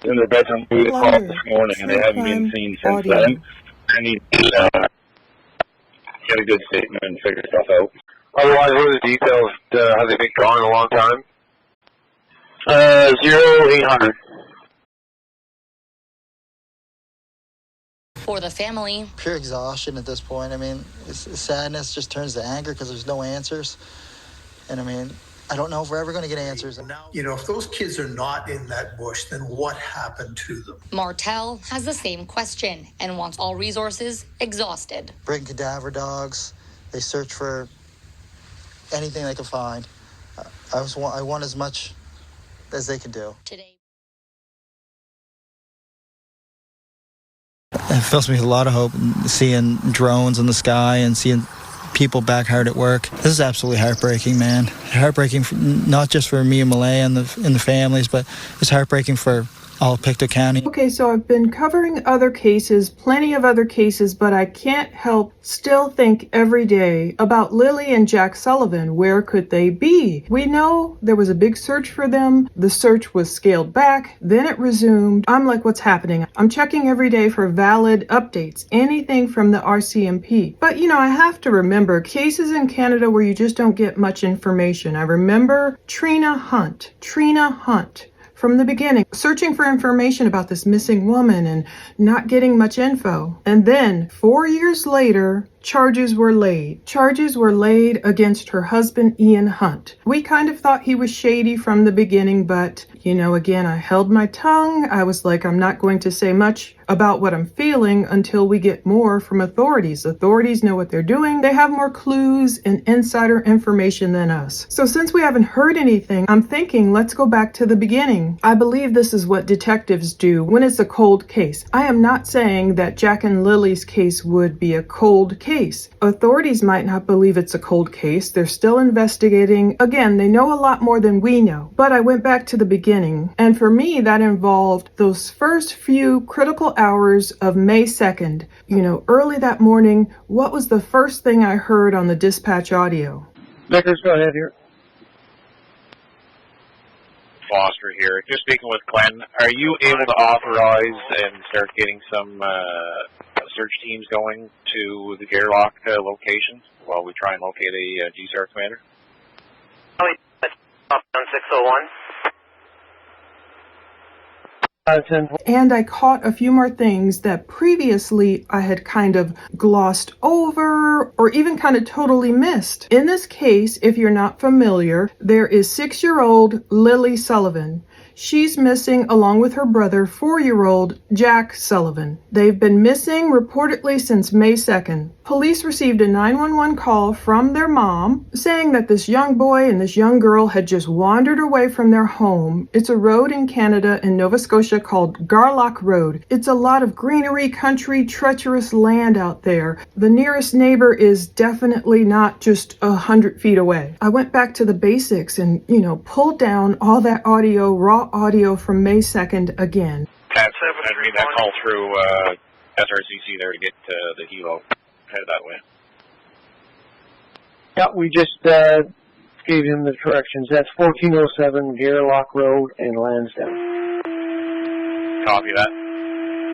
in their bedroom. We called this morning and they haven't been seen since then. I need to get a good statement and figure stuff out. Otherwise, what are the details? Have they been gone a long time? 0800. For the family, pure exhaustion at this point. I mean, sadness just turns to anger because there's no answers. And I mean, I don't know if we're ever going to get answers. You know, if those kids are not in that bush, then what happened to them? Martel has the same question and wants all resources exhausted. Bring cadaver dogs. They search for anything they can find. I want as much as they can do. Today, It fills me with a lot of hope seeing drones in the sky and seeing people back hard at work. This is absolutely heartbreaking, man. Heartbreaking not just for me and Malaya and the families, but it's heartbreaking for all of Pictou County. Okay, so I've been covering other cases, plenty of other cases, but I can't help still think every day about Lilly and Jack Sullivan. Where could they be? We know there was a big search for them. The search was scaled back, then it resumed. I'm like, what's happening? I'm checking every day for valid updates, anything from the RCMP. But you know, I have to remember cases in Canada where you just don't get much information. I remember Trina Hunt. From the beginning, searching for information about this missing woman and not getting much info. And then 4 years later, charges were laid. Charges were laid against her husband, Ian Hunt. We kind of thought he was shady from the beginning, but, you know, again, I held my tongue. I was like, I'm not going to say much about what I'm feeling until we get more from authorities. Authorities know what they're doing. They have more clues and insider information than us. So since we haven't heard anything, I'm thinking, let's go back to the beginning. I believe this is what detectives do when it's a cold case. I am not saying that Jack and Lily's case would be a cold case. Authorities might not believe it's a cold case. They're still investigating. Again, they know a lot more than we know. But I went back to the beginning, and for me, that involved those first few critical hours of May 2nd. You know, early that morning, what was the first thing I heard on the dispatch audio? Vickers, go ahead here. Foster here. Just speaking with Glenn, are you able to authorize and start getting some search teams going to the Gairloch locations while we try and locate a GSAR commander? Up on 601. And I caught a few more things that previously I had kind of glossed over or even kind of totally missed. In this case, if you're not familiar, there is 6-year-old Lilly Sullivan. She's missing along with her brother, 4-year-old Jack Sullivan. They've been missing reportedly since May 2nd. Police received a 911 call from their mom saying that this young boy and this young girl had just wandered away from their home. It's a road in Canada in Nova Scotia called Gairloch Road. It's a lot of greenery, country, treacherous land out there. The nearest neighbor is definitely not just 100 feet away. I went back to the basics and, you know, pulled down all that audio, raw audio from May 2nd again. I'd read that call through SRCC there to get the helo headed that way. Yeah, we just gave him the corrections. That's 1407 Gairloch Road in Lansdowne. Copy that.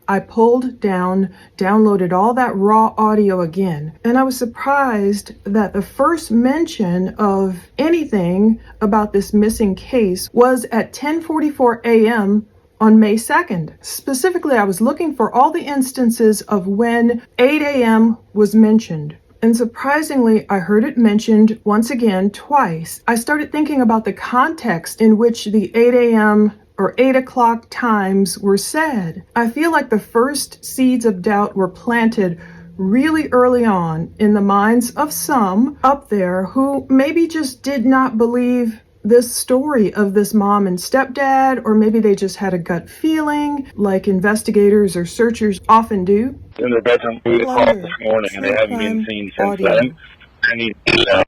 I pulled down, downloaded all that raw audio again, and I was surprised that the first mention of anything about this missing case was at 10:44 a.m. on May 2nd. Specifically, I was looking for all the instances of when 8 a.m. was mentioned. And surprisingly, I heard it mentioned once again twice. I started thinking about the context in which the 8 a.m. or 8 o'clock times were said. I feel like the first seeds of doubt were planted really early on in the minds of some up there who maybe just did not believe this story of this mom and stepdad, or maybe they just had a gut feeling like investigators or searchers often do. In their bedroom. We called this morning and they haven't been seen since then. I need to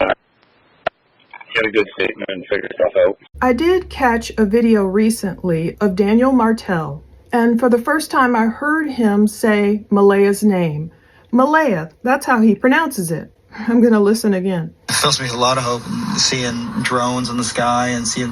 get a good statement and figure stuff out. I did catch a video recently of Daniel Martel, and for the first time I heard him say Malaya's name. Malaya, that's how he pronounces it. I'm going to listen again. It fills me with a lot of hope seeing drones in the sky and seeing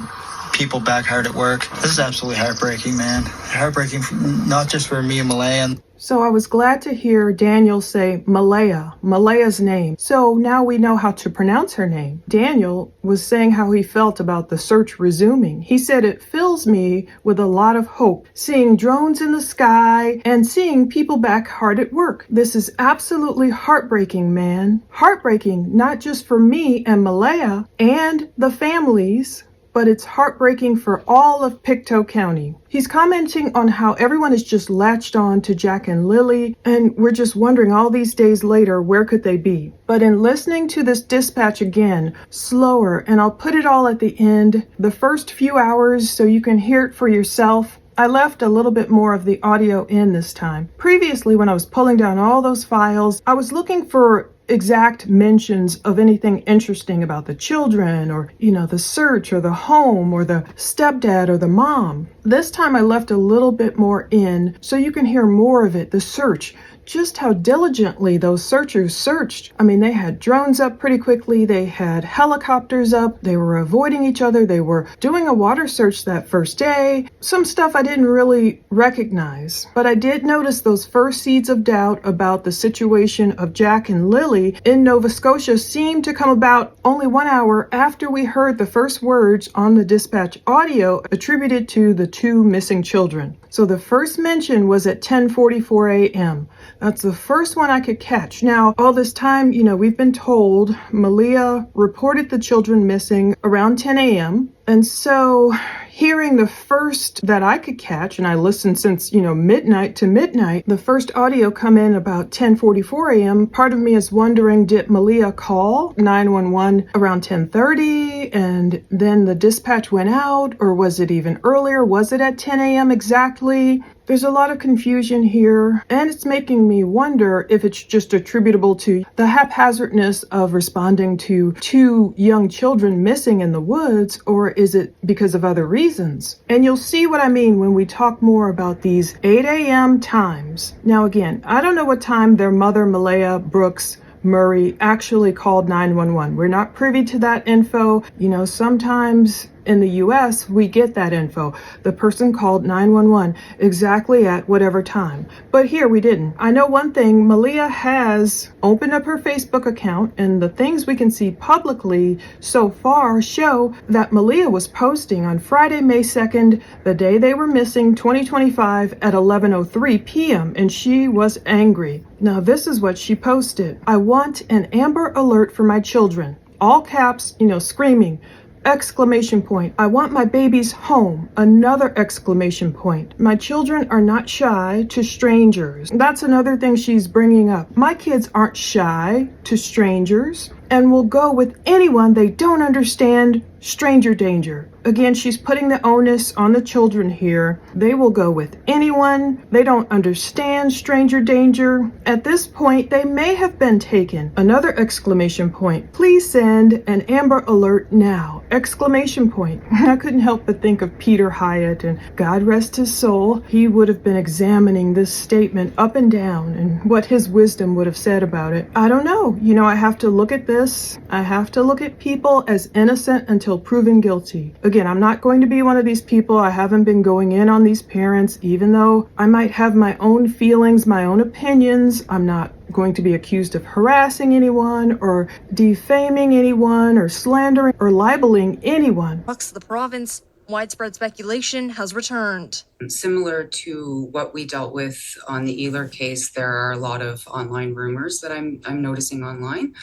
people back hard at work. This is absolutely heartbreaking, man. Heartbreaking, not just for me and Malaya. So I was glad to hear Daniel say Malaya's name. So now we know how to pronounce her name. Daniel was saying how he felt about the search resuming. He said, it fills me with a lot of hope, seeing drones in the sky and seeing people back hard at work. This is absolutely heartbreaking, man. Heartbreaking, not just for me and Malaya and the families, but it's heartbreaking for all of Pictou County. He's commenting on how everyone is just latched on to Jack and Lilly, and we're just wondering all these days later, where could they be? But in listening to this dispatch again, slower, and I'll put it all at the end, the first few hours so you can hear it for yourself, I left a little bit more of the audio in this time. Previously, when I was pulling down all those files, I was looking for exact mentions of anything interesting about the children or, the search or the home or the stepdad or the mom. This time I left a little bit more in so you can hear more of it, the search. Just how diligently those searchers searched. I mean, they had drones up pretty quickly. They had helicopters up. They were avoiding each other. They were doing a water search that first day. Some stuff I didn't really recognize. But I did notice those first seeds of doubt about the situation of Jack and Lilly in Nova Scotia seemed to come about only 1 hour after we heard the first words on the dispatch audio attributed to the two missing children. So the first mention was at 10:44 a.m. That's the first one I could catch. Now, all this time, we've been told Malia reported the children missing around 10 a.m. And so hearing the first that I could catch, and I listened since, midnight to midnight, the first audio come in about 10:44 a.m. Part of me is wondering, did Malia call 911 around 10:30 and then the dispatch went out, or was it even earlier? Was it at 10 a.m. exactly? There's a lot of confusion here, and it's making me wonder if it's just attributable to the haphazardness of responding to two young children missing in the woods, or is it because of other reasons? And you'll see what I mean when we talk more about these 8 a.m. times. Now again, I don't know what time their mother, Malaya Brooks Murray, actually called 911. We're not privy to that info. Sometimes in the U.S., we get that info. The person called 911 exactly at whatever time. But here we didn't. I know one thing, Malia has opened up her Facebook account, and the things we can see publicly so far show that Malia was posting on Friday, May 2nd, the day they were missing, 2025, at 11:03 p.m., and she was angry. Now, this is what she posted. I want an Amber Alert for my children. All caps, screaming. Exclamation point. I want my babies home. Another exclamation point. My children are not shy to strangers. That's another thing she's bringing up. My kids aren't shy to strangers and will go with anyone they don't understand. Stranger danger. Again, she's putting the onus on the children here. They will go with anyone. They don't understand stranger danger. At this point, they may have been taken. Another exclamation point. Please send an Amber Alert now. Exclamation point. I couldn't help but think of Peter Hyatt, and God rest his soul. He would have been examining this statement up and down and what his wisdom would have said about it. I don't know. I have to look at this. I have to look at people as innocent until proven guilty. Again, I'm not going to be one of these people. I haven't been going in on these parents, even though I might have my own feelings, my own opinions. I'm not going to be accused of harassing anyone or defaming anyone or slandering or libeling anyone. Across the province, widespread speculation has returned. Similar to what we dealt with on the Eiler case, there are a lot of online rumors that I'm noticing online.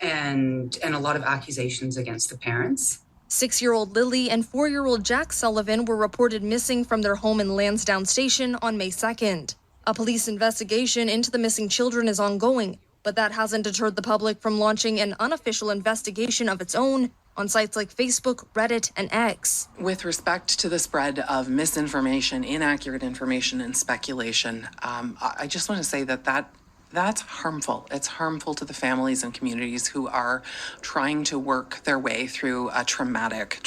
And a lot of accusations against the parents. 6-year-old Lilly and 4-year-old Jack Sullivan were reported missing from their home in Lansdowne Station on May 2nd. A police investigation into the missing children is ongoing, but that hasn't deterred the public from launching an unofficial investigation of its own on sites like Facebook, Reddit, and X. With respect to the spread of misinformation, inaccurate information, and speculation, I just want to say that's harmful. It's harmful to the families and communities who are trying to work their way through a traumatic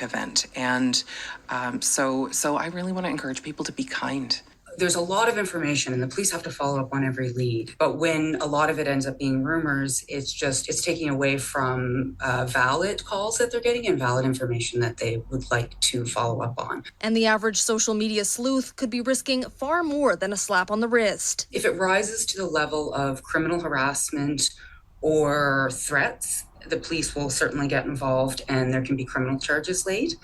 event. And so I really want to encourage people to be kind. there's a lot of information and the police have to follow up on every lead. But when a lot of it ends up being rumors, it's taking away from valid calls that they're getting and valid information that they would like to follow up on. And the average social media sleuth could be risking far more than a slap on the wrist. If it rises to the level of criminal harassment or threats, the police will certainly get involved and there can be criminal charges laid.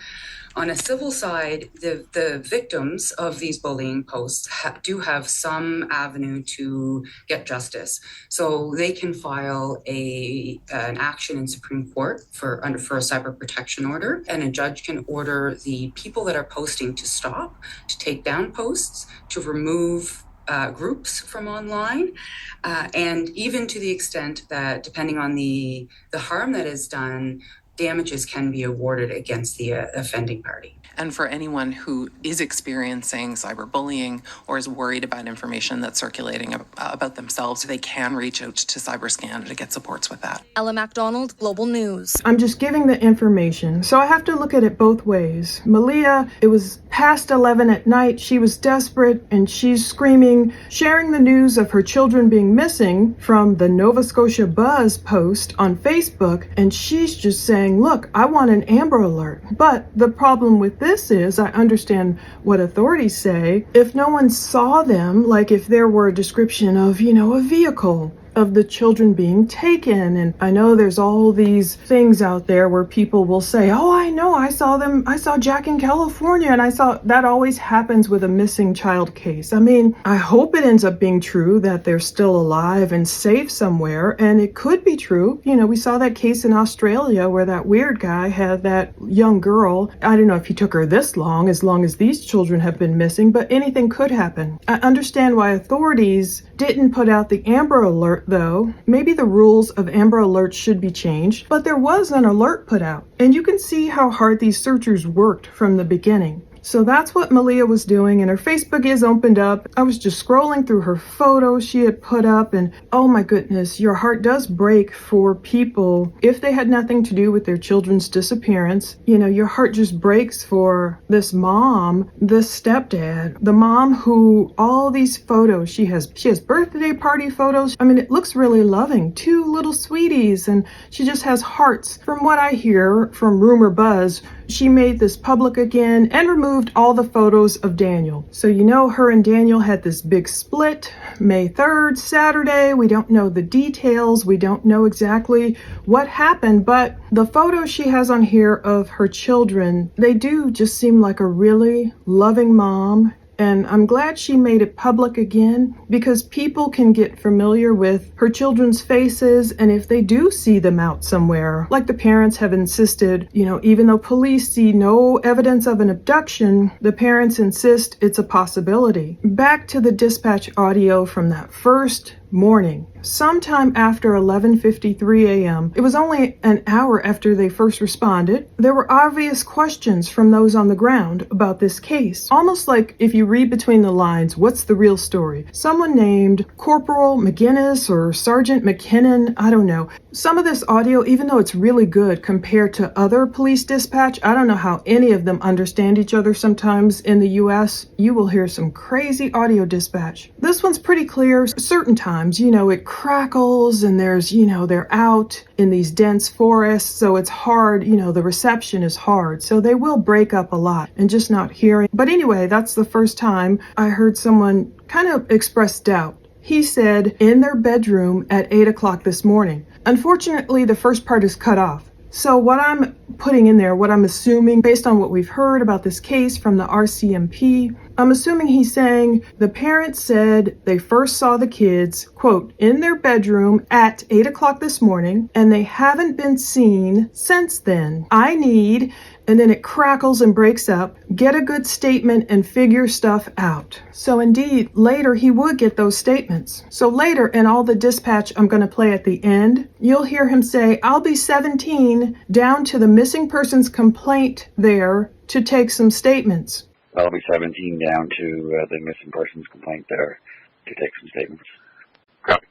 On a civil side, the victims of these bullying posts do have some avenue to get justice. So they can file an action in Supreme Court for a cyber protection order, and a judge can order the people that are posting to stop, to take down posts, to remove groups from online, and even to the extent that, depending on the harm that is done, damages can be awarded against the offending party. And for anyone who is experiencing cyberbullying or is worried about information that's circulating about themselves, they can reach out to CyberScan to get supports with that. Ella MacDonald, Global News. I'm just giving the information, so I have to look at it both ways. Malia, it was past 11 at night. She was desperate and she's screaming, sharing the news of her children being missing from the Nova Scotia Buzz post on Facebook, and she's just saying, look, I want an Amber Alert. But the problem with this is, I understand what authorities say, if no one saw them, like if there were a description of, a vehicle of the children being taken. And I know there's all these things out there where people will say, oh, I know, I saw Jack in California, and that always happens with a missing child case. I mean, I hope it ends up being true that they're still alive and safe somewhere, and it could be true. We saw that case in Australia where that weird guy had that young girl. I don't know if he took her this long as these children have been missing, but anything could happen. I understand why authorities didn't put out the Amber Alert, though. Maybe the rules of Amber Alerts should be changed, but there was an alert put out, and you can see how hard these searchers worked from the beginning. So that's what Malia was doing, and her Facebook is opened up. I was just scrolling through her photos she had put up, and oh my goodness, your heart does break for people if they had nothing to do with their children's disappearance. Your heart just breaks for this mom, this stepdad, the mom who all these photos she has birthday party photos. I mean, it looks really loving. 2 little sweeties, and she just has hearts. From what I hear from rumor buzz, she made this public again and removed all the photos of Daniel. So her and Daniel had this big split May 3rd, Saturday. We don't know the details. We don't know exactly what happened, but the photos she has on here of her children, they do just seem like a really loving mom. And I'm glad she made it public again, because people can get familiar with her children's faces, and if they do see them out somewhere, like the parents have insisted, even though police see no evidence of an abduction, the parents insist it's a possibility. Back to the dispatch audio from that first morning. Sometime after 11:53 a.m., it was only an hour after they first responded, there were obvious questions from those on the ground about this case. Almost like if you read between the lines, what's the real story? Someone named Corporal McGinnis or Sergeant McKinnon, I don't know. Some of this audio, even though it's really good compared to other police dispatch, I don't know how any of them understand each other sometimes in the U.S. You will hear some crazy audio dispatch. This one's pretty clear. Certain times, it crackles and there's, they're out in these dense forests, so it's hard, the reception is hard. So they will break up a lot and just not hearing. But anyway, that's the first time I heard someone kind of express doubt. He said in their bedroom at 8 o'clock this morning. Unfortunately, the first part is cut off. So what I'm putting in there, what I'm assuming based on what we've heard about this case from the RCMP, I'm assuming he's saying the parents said they first saw the kids, quote, in their bedroom at 8 o'clock this morning, and they haven't been seen since then. I need, and then it crackles and breaks up, get a good statement and figure stuff out. So indeed, later he would get those statements. So later in all the dispatch I'm going to play at the end, you'll hear him say, I'll be 17 down to the missing persons complaint there to take some statements. I'll be 17 down to the missing persons complaint there to take some statements. Copy.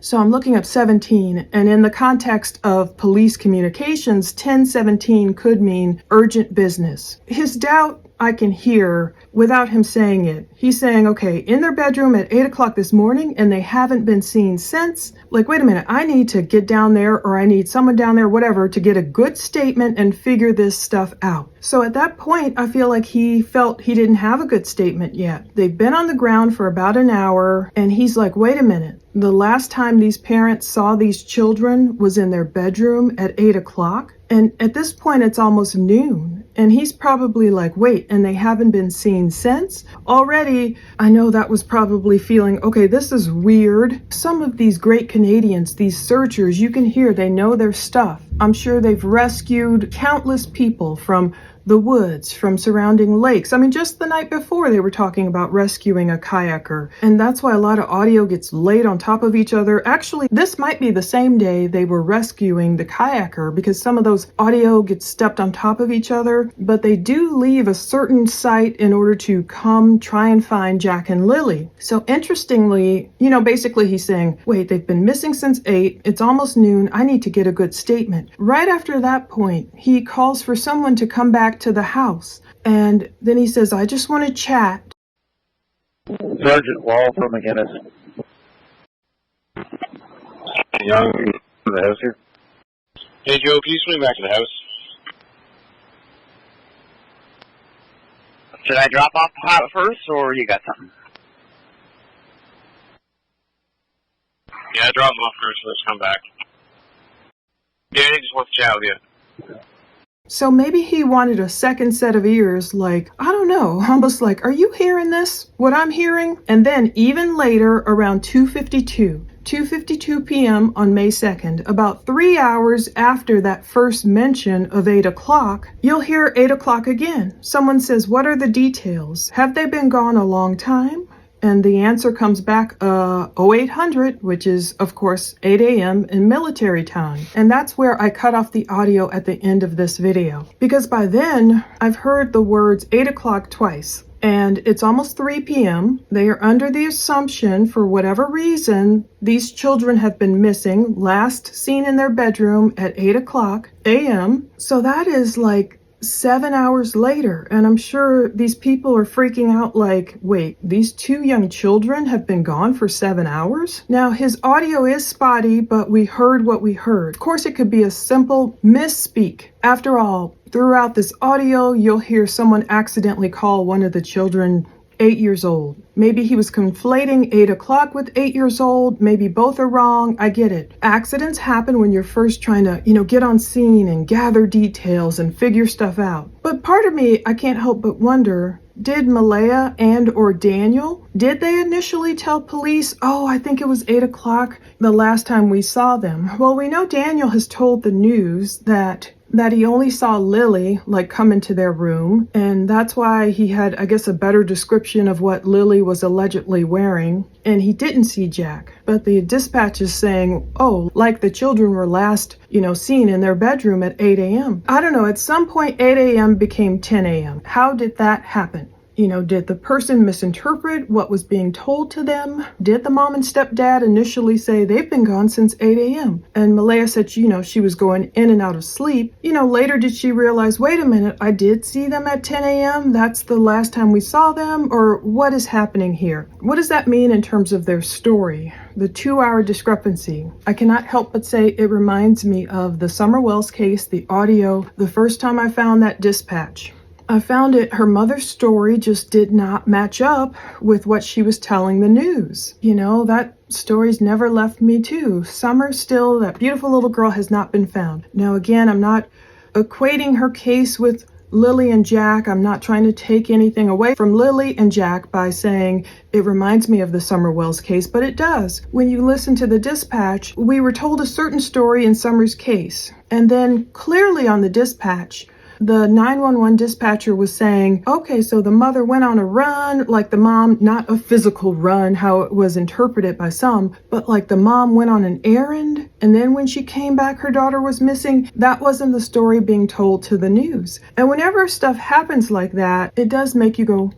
So I'm looking up 17, and in the context of police communications, 1017 could mean urgent business. His doubt I can hear without him saying it. He's saying, okay, in their bedroom at 8 o'clock this morning and they haven't been seen since. Like, wait a minute, I need to get down there, or I need someone down there, whatever, to get a good statement and figure this stuff out. So at that point, I feel like he felt he didn't have a good statement yet. They've been on the ground for about an hour and he's like, wait a minute. The last time these parents saw these children was in their bedroom at 8 o'clock. And at this point, it's almost noon. And he's probably like, wait, and they haven't been seen since? Already, I know that was probably feeling, okay, this is weird. Some of these great Canadians, these searchers, you can hear they know their stuff. I'm sure they've rescued countless people from the woods, from surrounding lakes. I mean, just the night before they were talking about rescuing a kayaker. And that's why a lot of audio gets laid on top of each other. Actually, this might be the same day they were rescuing the kayaker, because some of those audio gets stepped on top of each other. But they do leave a certain site in order to come try and find Jack and Lilly. So interestingly, basically he's saying, wait, they've been missing since 8. It's almost noon. I need to get a good statement. Right after that point, he calls for someone to come back to the house. And then he says, I just want to chat. Sergeant Wall from McGinnis. Young from the house here. Hey, Joe, can you swing back to the house? Should I drop off the pilot first, or you got something? Yeah, drop him off first, let's come back. Yeah, he just wants to chat with you. So maybe he wanted a second set of ears, like, I don't know, almost like, are you hearing this? What I'm hearing? And then even later, around 2:52 p.m. on May 2nd, about 3 hours after that first mention of 8 o'clock, you'll hear 8 o'clock again. Someone says, what are the details? Have they been gone a long time? And the answer comes back, 0800, which is, of course, 8 a.m. in military time. And that's where I cut off the audio at the end of this video. Because by then, I've heard the words 8 o'clock twice. And it's almost 3 p.m. They are under the assumption, for whatever reason, these children have been missing, last seen in their bedroom at 8 o'clock a.m. So that is like 7 hours later, and I'm sure these people are freaking out like, wait, these 2 young children have been gone for 7 hours? Now, his audio is spotty, but we heard what we heard. Of course, it could be a simple misspeak. After all, throughout this audio, you'll hear someone accidentally call one of the children 8 years old. Maybe he was conflating 8 o'clock with 8 years old. Maybe both are wrong. I get it. Accidents happen when you're first trying to, get on scene and gather details and figure stuff out. But part of me, I can't help but wonder, did Malaya and or Daniel, did they initially tell police, oh, I think it was 8 o'clock the last time we saw them? Well, we know Daniel has told the news that he only saw Lilly, come into their room, and that's why he had, I guess, a better description of what Lilly was allegedly wearing, and he didn't see Jack. But the dispatch is saying, oh, the children were last, seen in their bedroom at 8 a.m. I don't know, at some point 8 a.m. became 10 a.m. How did that happen? Did the person misinterpret what was being told to them? Did the mom and stepdad initially say they've been gone since 8 a.m.? And Malaya said, she was going in and out of sleep. Later did she realize, wait a minute, I did see them at 10 a.m.? That's the last time we saw them? Or what is happening here? What does that mean in terms of their story? The 2-hour discrepancy. I cannot help but say it reminds me of the Summer Wells case, the audio, the first time I found that dispatch. I found her mother's story just did not match up with what she was telling the news. That story's never left me too. Summer still, that beautiful little girl, has not been found. Now again, I'm not equating her case with Lilly and Jack. I'm not trying to take anything away from Lilly and Jack by saying it reminds me of the Summer Wells case, but it does. When you listen to the dispatch, we were told a certain story in Summer's case, and then clearly on the dispatch, the 911 dispatcher was saying, okay, so the mother went on a run, the mom, not a physical run, how it was interpreted by some, but the mom went on an errand, and then when she came back, her daughter was missing. That wasn't the story being told to the news. And whenever stuff happens like that, it does make you go,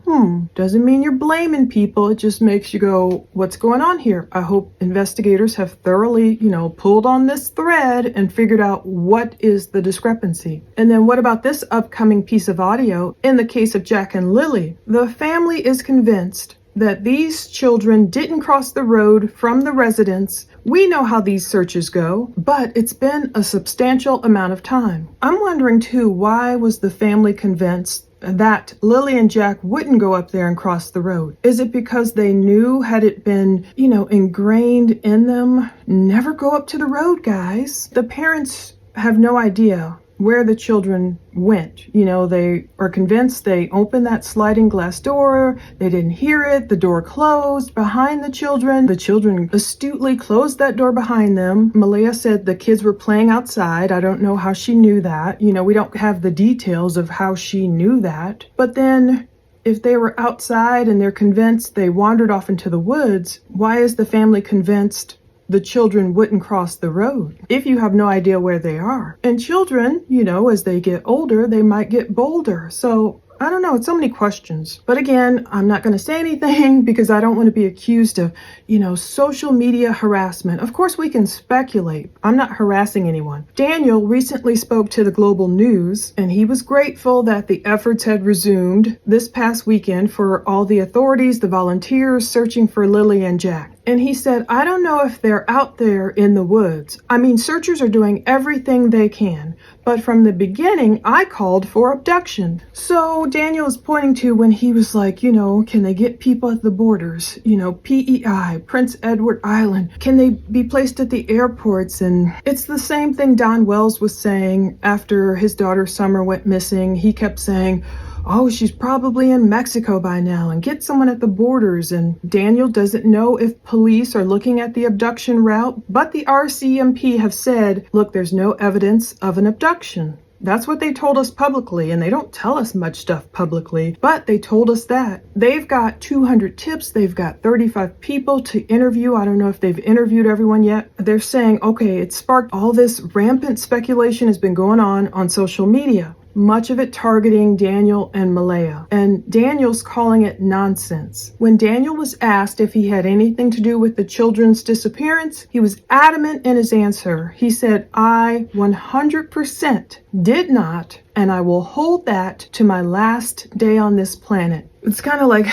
doesn't mean you're blaming people. It just makes you go, what's going on here? I hope investigators have thoroughly, pulled on this thread and figured out what is the discrepancy. And then what about this upcoming piece of audio. In the case of Jack and Lilly, the family is convinced that these children didn't cross the road from the residence. We know how these searches go, but it's been a substantial amount of time. I'm wondering too, why was the family convinced that Lilly and Jack wouldn't go up there and cross the road? Is it because they knew, had it been, ingrained in them, never go up to the road, guys? The parents have no idea where the children went. They are convinced they opened that sliding glass door. They didn't hear it. The door closed behind the children. The children astutely closed that door behind them. Malaya said the kids were playing outside. I don't know how she knew that. We don't have the details of how she knew that. But then if they were outside and they're convinced they wandered off into the woods, why is the family convinced the children wouldn't cross the road if you have no idea where they are? And children, as they get older, they might get bolder. So I don't know, it's so many questions. But again, I'm not going to say anything because I don't want to be accused of, social media harassment. Of course, we can speculate. I'm not harassing anyone. Daniel recently spoke to the Global News, and he was grateful that the efforts had resumed this past weekend for all the authorities, the volunteers searching for Lilly and Jack. And he said, I don't know if they're out there in the woods. I mean, searchers are doing everything they can. But from the beginning, I called for abduction. So Daniel is pointing to when he was like, can they get people at the borders? PEI, Prince Edward Island. Can they be placed at the airports? And it's the same thing Don Wells was saying after his daughter Summer went missing. He kept saying, oh, she's probably in Mexico by now, and get someone at the borders. And Daniel doesn't know if police are looking at the abduction route, but the RCMP have said, look, there's no evidence of an abduction. That's what they told us publicly, and they don't tell us much stuff publicly, but they told us that. They've got 200 tips. They've got 35 people to interview. I don't know if they've interviewed everyone yet. They're saying, okay, it sparked all this rampant speculation has been going on social media. Much of it targeting Daniel and Malaya. And Daniel's calling it nonsense. When Daniel was asked if he had anything to do with the children's disappearance, he was adamant in his answer. He said, I 100% did not, and I will hold that to my last day on this planet. It's kind of like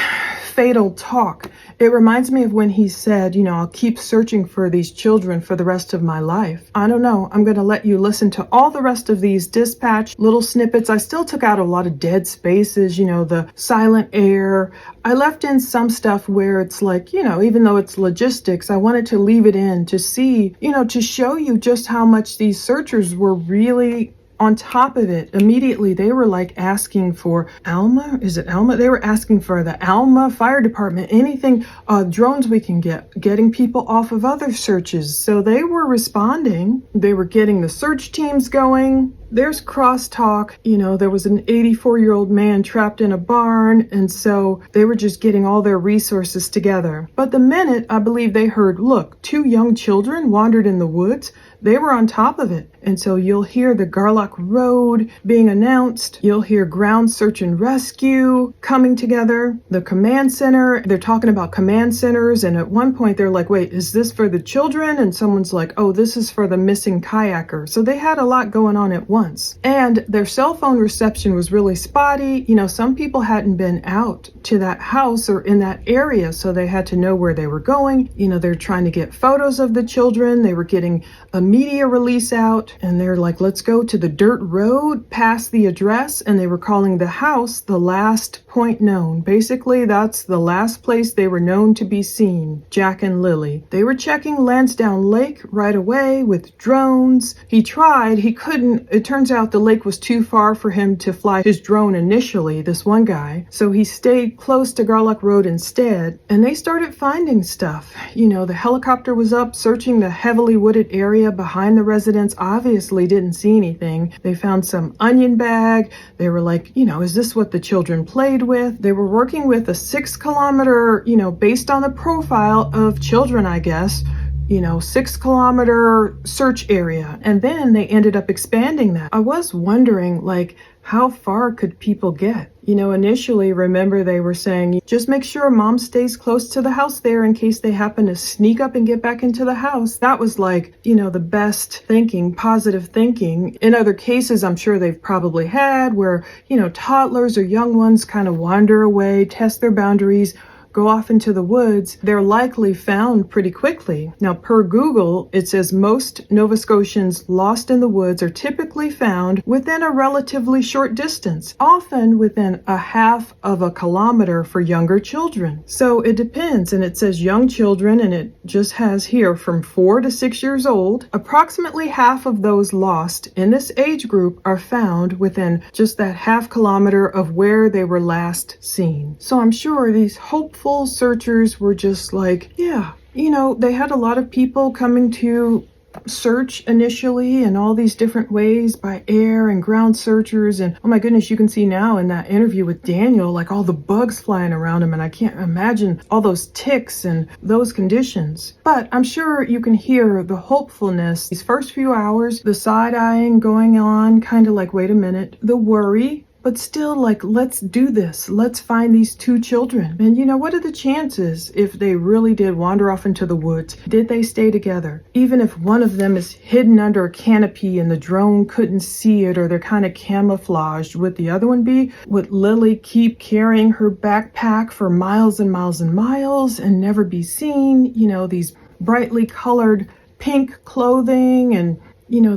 fatal talk. It reminds me of when he said, I'll keep searching for these children for the rest of my life. I don't know. I'm going to let you listen to all the rest of these dispatch little snippets. I still took out a lot of dead spaces, the silent air. I left in some stuff where it's like, even though it's logistics, I wanted to leave it in to see, to show you just how much these searchers were really on top of it. Immediately, they were like asking for Alma. Is it Alma? They were asking for the Alma Fire Department, anything, drones we can get, getting people off of other searches. So they were responding. They were getting the search teams going. There's crosstalk. There was an 84-year-old man trapped in a barn, and so they were just getting all their resources together. But the minute I believe they heard, look, 2 young children wandered in the woods, they were on top of it. And so you'll hear the Garlock Road being announced. You'll hear ground search and rescue coming together. The command center, they're talking about command centers. And at one point they're like, wait, is this for the children? And someone's like, oh, this is for the missing kayaker. So they had a lot going on at once. And their cell phone reception was really spotty. Some people hadn't been out to that house or in that area, so they had to know where they were going. They're trying to get photos of the children. They were getting a media release out, and they're like, let's go to the dirt road past the address. And they were calling the house the last point known. Basically, that's the last place they were known to be seen, Jack and Lilly. They were checking Lansdowne Lake right away with drones. He tried, he couldn't. It turns out the lake was too far for him to fly his drone initially, this one guy. So he stayed close to Garlock Road instead, and they started finding stuff. The helicopter was up searching the heavily wooded area behind the residence. Obviously didn't see anything. They found some onion bag. They were like, is this what the children played with? They were working with a 6 kilometer, based on the profile of children, I guess, 6 kilometer search area. And then they ended up expanding that. I was wondering, how far could people get? Initially, remember they were saying, just make sure mom stays close to the house there in case they happen to sneak up and get back into the house. That was like, the best thinking, positive thinking. In other cases, I'm sure they've probably had where, toddlers or young ones kind of wander away, test their boundaries, go off into the woods, they're likely found pretty quickly. Now, per Google, it says most Nova Scotians lost in the woods are typically found within a relatively short distance, often within a half of a kilometer for younger children. So it depends, and it says young children, and it just has here from 4 to 6 years old. Approximately half of those lost in this age group are found within just that half kilometer of where they were last seen. So I'm sure these hopeful searchers were just like, they had a lot of people coming to search initially in all these different ways by air and ground searchers. And oh my goodness, you can see now in that interview with Daniel, like all the bugs flying around him. And I can't imagine all those ticks and those conditions. But I'm sure you can hear the hopefulness. These first few hours, the side-eyeing going on, kind of like, wait a minute, the worry, but still like, let's do this. Let's find these 2 children. And what are the chances if they really did wander off into the woods? Did they stay together? Even if one of them is hidden under a canopy and the drone couldn't see it, or they're kind of camouflaged, would the other one be? Would Lilly keep carrying her backpack for miles and miles and miles and never be seen? These brightly colored pink clothing and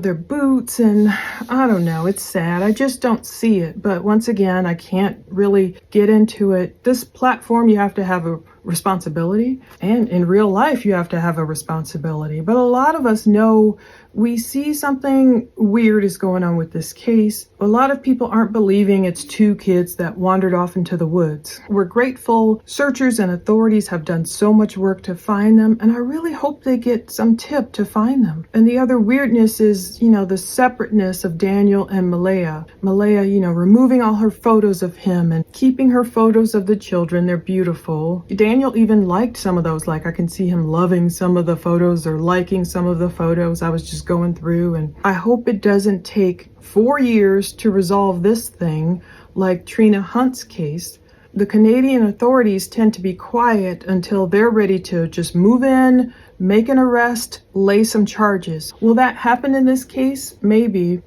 their boots, and I don't know, it's sad. I just don't see it. But once again, I can't really get into it. This platform, you have to have a responsibility, and in real life, you have to have a responsibility. But a lot of us know we see something weird is going on with this case. A lot of people aren't believing it's 2 kids that wandered off into the woods. We're grateful searchers and authorities have done so much work to find them, and I really hope they get some tip to find them. And the other weirdness is, the separateness of Daniel and Malaya. Malaya, removing all her photos of him and keeping her photos of the children. They're beautiful. Daniel even liked some of those. Like, I can see him loving some of the photos or liking some of the photos. I was just going through, and I hope it doesn't take 4 years to resolve this thing like Trina Hunt's case. The Canadian authorities tend to be quiet until they're ready to just move in, make an arrest, lay some charges. Will that happen in this case? Maybe.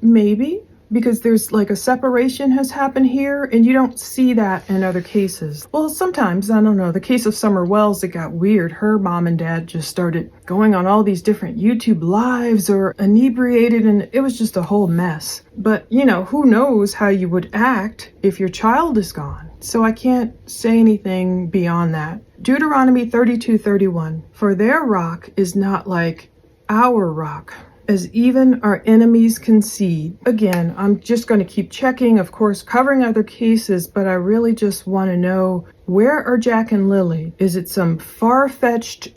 Because there's like a separation has happened here, and you don't see that in other cases. Well, sometimes, I don't know, the case of Summer Wells, it got weird. Her mom and dad just started going on all these different YouTube lives or inebriated, and it was just a whole mess. But, who knows how you would act if your child is gone. So I can't say anything beyond that. Deuteronomy 32:31, for their rock is not like our rock, as even our enemies concede. Again, I'm just going to keep checking, of course, covering other cases, but I really just want to know, where are Jack and Lilly? Is it some far-fetched,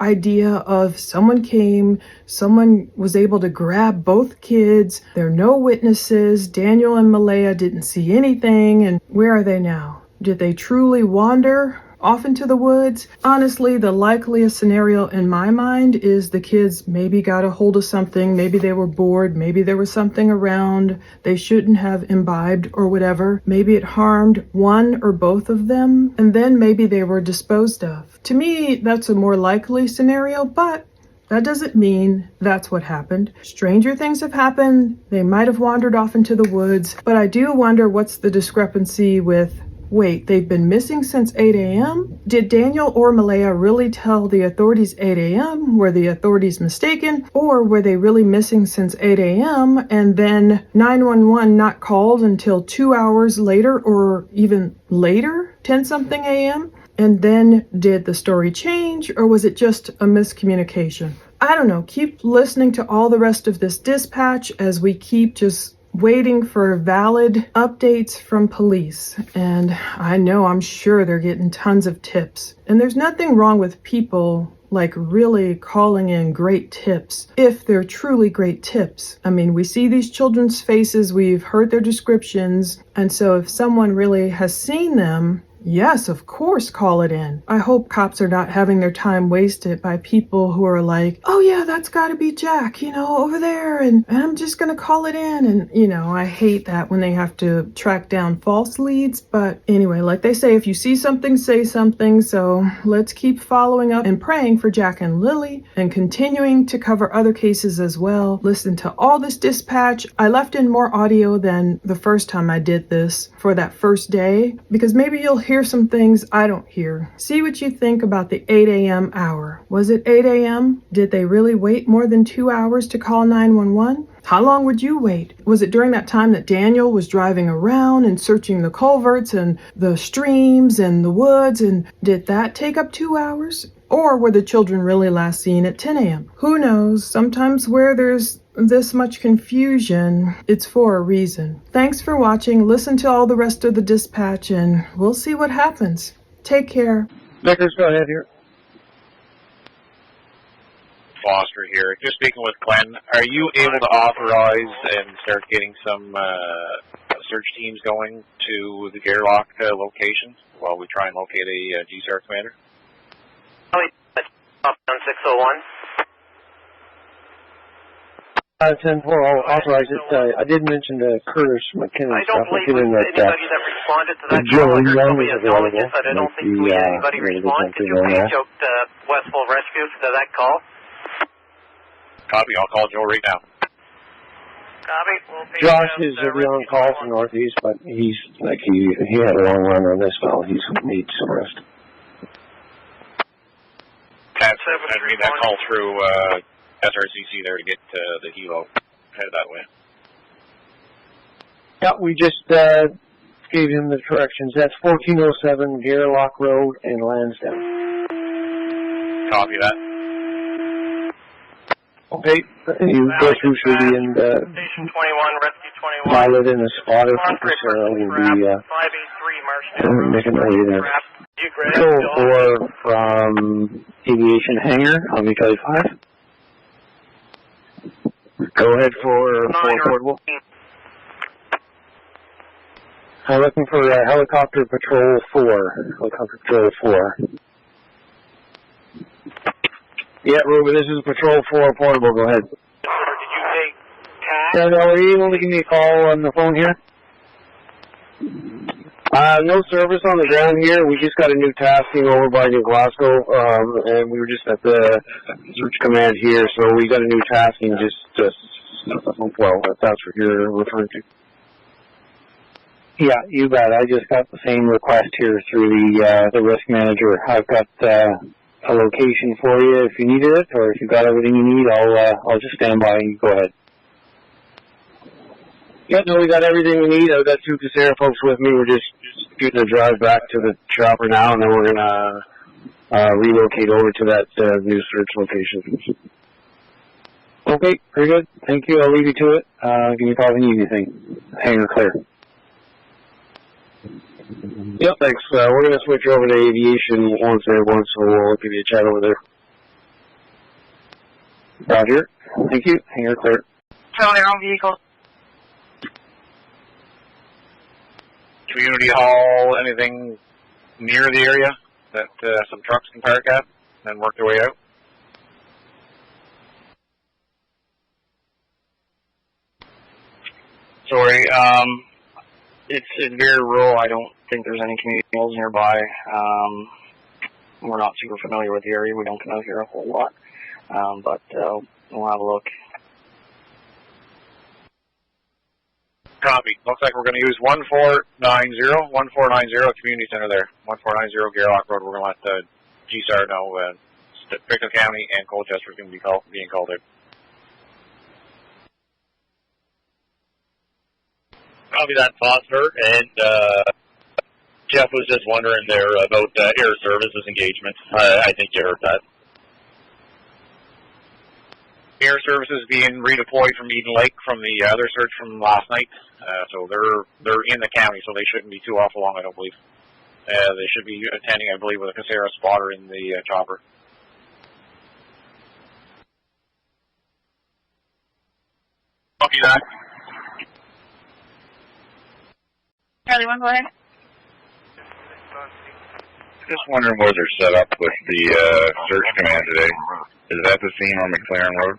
idea of someone came, someone was able to grab both kids, there are no witnesses, Daniel and Malaya didn't see anything, and where are they now? Did they truly wander off into the woods? Honestly, the likeliest scenario in my mind is the kids maybe got a hold of something, maybe they were bored, maybe there was something around they shouldn't have imbibed or whatever, maybe it harmed one or both of them, and then maybe they were disposed of. To me, that's a more likely scenario, but that doesn't mean that's what happened. Stranger things have happened. They might have wandered off into the woods, but I do wonder what's the discrepancy with, wait, they've been missing since 8 a.m.? Did Daniel or Malaya really tell the authorities 8 a.m.? Were the authorities mistaken? Or were they really missing since 8 a.m. and then 911 not called until 2 hours later or even later, 10-something a.m.? And then did the story change, or was it just a miscommunication? I don't know. Keep listening to all the rest of this dispatch as we keep just waiting for valid updates from police. And I'm sure they're getting tons of tips. And there's nothing wrong with people like really calling in great tips if they're truly great tips. I mean, we see these children's faces, we've heard their descriptions, and so if someone really has seen them, Yes, of course, call it in. I hope cops are not having their time wasted by people who are like, oh yeah, that's gotta be Jack, over there, and I'm just gonna call it in. And, I hate that when they have to track down false leads. But anyway, like they say, if you see something, say something. So let's keep following up and praying for Jack and Lily and continuing to cover other cases as well. Listen to all this dispatch. I left in more audio than the first time I did this for that first day, because maybe you'll hear some things I don't hear. See what you think about the 8 a.m. hour. Was it 8 a.m.? Did they really wait more than 2 hours to call 911? How long would you wait? Was it during that time that Daniel was driving around and searching the culverts and the streams and the woods, and did that take up 2 hours? Or were the children really last seen at 10 a.m.? Who knows? Sometimes where there's this much confusion, it's for a reason. Thanks for watching. Listen to all the rest of the dispatch and we'll see what happens. Take care. Vickers, go ahead here. Foster here. Just speaking with Glenn, are you able to authorize and start getting some search teams going to the Gairloch location while we try and locate a GSAR commander? On 601. 10-4, I'll authorize it. I did mention to Curtis McKinnon I don't believe anybody that responded to that Joe call. Young is available. I don't think we had anybody respond. Could you page out Westfall Rescue to that call? Copy. I'll call Joe right now. Copy. We'll Josh is the on-call from Northeast, but he's like he had a long run on this file. He's needs some rest. That's I read that call through SRCC there to get the helo headed that way. Yeah, we just gave him the directions. That's 1407 Gairloch Road in Lansdowne. Copy that. Okay, you go through City and Station 21, Rescue 21. pilot in a spotter for Sarah will be 583 making a way there. Control 4 from Aviation Hangar on Kelly 5. Go ahead for portable. I'm looking for Helicopter Patrol 4. Helicopter Patrol 4. Yeah, Ruben, this is Patrol 4 portable. Go ahead. Did you take TAC? Are you able to give me a call on the phone here? No service on the ground here. We just got a new tasking over by New Glasgow, and we were just at the search command here, so we got a new tasking well, if that's what you're referring to. Yeah, you bet. I just got the same request here through the risk manager. I've got a location for you if you needed it, or if you got everything you need, I'll just stand by and you go ahead. Yeah, no, we got everything we need. I've got 2 Casera folks with me. We're just getting a drive back to the chopper now, and then we're gonna relocate over to that new search location. Okay, very good. Thank you. I'll leave you to it. Give me a call if you need anything. Hangar clear. Yep, thanks. We're going to switch over to aviation once, so we'll give you a chat over there. Roger. Thank you. Hangar clear. Tell your own vehicle. Community hall, anything near the area that some trucks can park at and work their way out? Sorry, it's very rural. I don't think there's any community halls nearby. We're not super familiar with the area. We don't come out here a whole lot, but we'll have a look. Copy. Looks like we're going to use 1490 Community Center there. 1490 Gairloch Road. We're going to let the GSAR know Pickett County and Colchester is going to be being called out. Copy that, Foster. And Jeff was just wondering there about air services engagement. I think you heard that. Air services being redeployed from Eden Lake from the other search from last night. So they're in the county, so they shouldn't be too awful long, I don't believe. They should be attending, I believe, with a Casera spotter in the chopper. Copy that. Charlie, one, go ahead. Just wondering what they're set up with the search command today. Is that the scene on McLaren Road?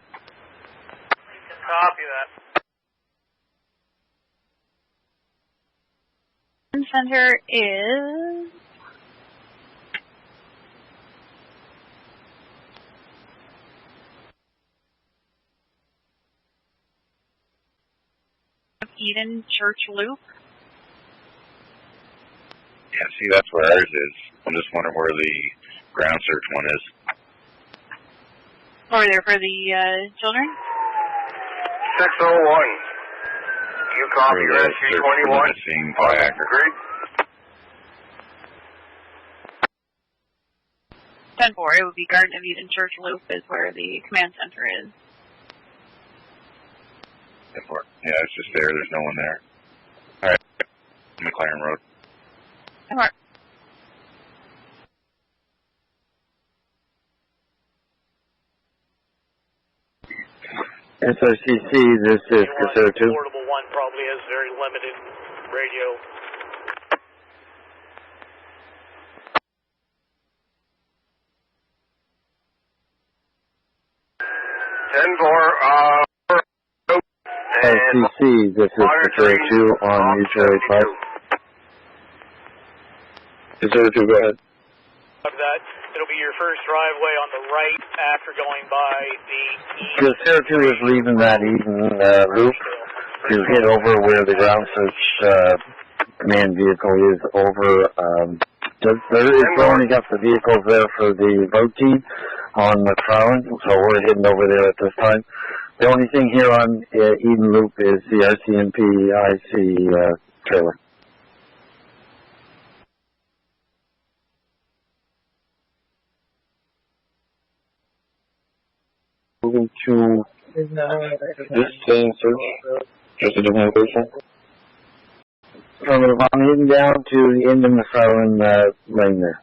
Copy that. Center is Eden Church Loop. Yeah, see, that's where ours is. I'm just wondering where the ground search one is. Over there for the children? 601. You copy that, 221. Missing kayaker. Agreed. 10-4, it would be Garden of Eden Church Loop is where the command center is. 10-4. Yeah, it's just there. There's no one there. All right. McLaren Road. 10-4. SRCC, this is Casero 2. Portable 1 probably has very limited radio. SRCC, this is Casero 2 on Mutual Aid 5. Casero 2, go ahead. Of that, it'll be your first driveway on the right after going by the Casero 2 is leaving that Eden loop to hit over where the ground search manned vehicle is over. There is only got the vehicles there for the vote team on McFarland, so we're heading over there at this time. The only thing here on Eden Loop is the RCMP IC trailer. Moving to this same search, just a different location. From I'm heading down to the end of McFarland lane there.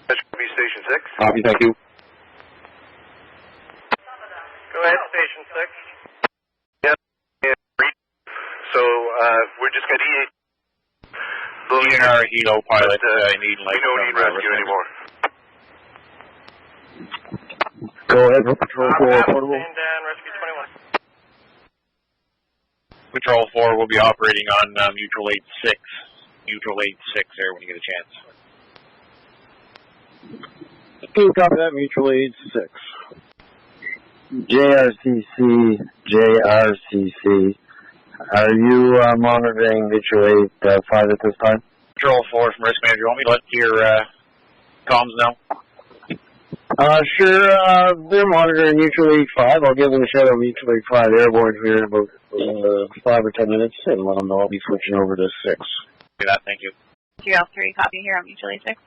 That should be Station 6. Copy, thank you. Go ahead, Station 6. Yeah. So, we're just going to DNR Hilo pilot in Eden Lake. We don't need rescue anymore. Go ahead, Patrol 4, portable. Stand down, Rescue 21. Patrol 4 will be operating on Mutual Aid 6. Mutual Aid 6 there when you get a chance. Okay, copy that, Mutual Aid 6. JRCC. Are you monitoring Mutual Aid 5 at this time? Patrol 4 from Risk Manager. You want me to let your comms know? Sure, they're monitoring Mutual Aid 5. I'll give them a shout out Mutual Aid 5 airborne here in about 5 or 10 minutes and let them know I'll be switching over to 6. Do that, thank you. GL3, copy here on Mutual Aid 6.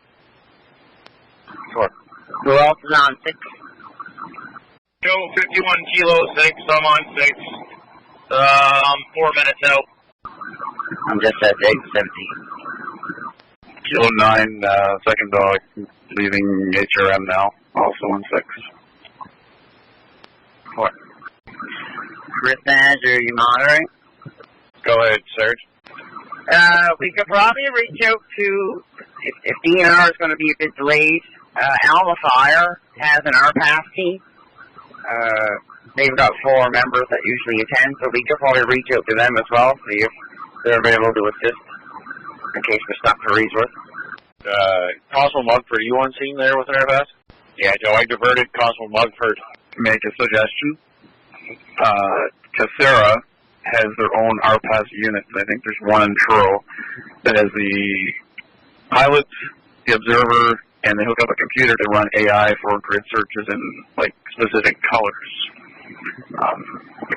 Sure. We're off on 6. Joe, 51 Kilo 6, I'm on 6. I'm 4 minutes out. I'm just at 8:17. Kilo 9, second dog, leaving HRM now, also on 6. What? Risk Manager, are you monitoring? Go ahead, Serge. We could probably reach out to, if DNR is going to be a bit delayed, Alma Fire has an RPAS team. They've got 4 members that usually attend, so we could probably reach out to them as well, see if they're available to assist in case we're stuck for resource. Constable Mugford, are you on scene there with an airbus? Yeah, Joe, I diverted Constable Mugford. Make a suggestion. Casera has their own RPAS units. I think there's one in Truro that has the pilot, the observer, and they hook up a computer to run AI for grid searches in like specific colors.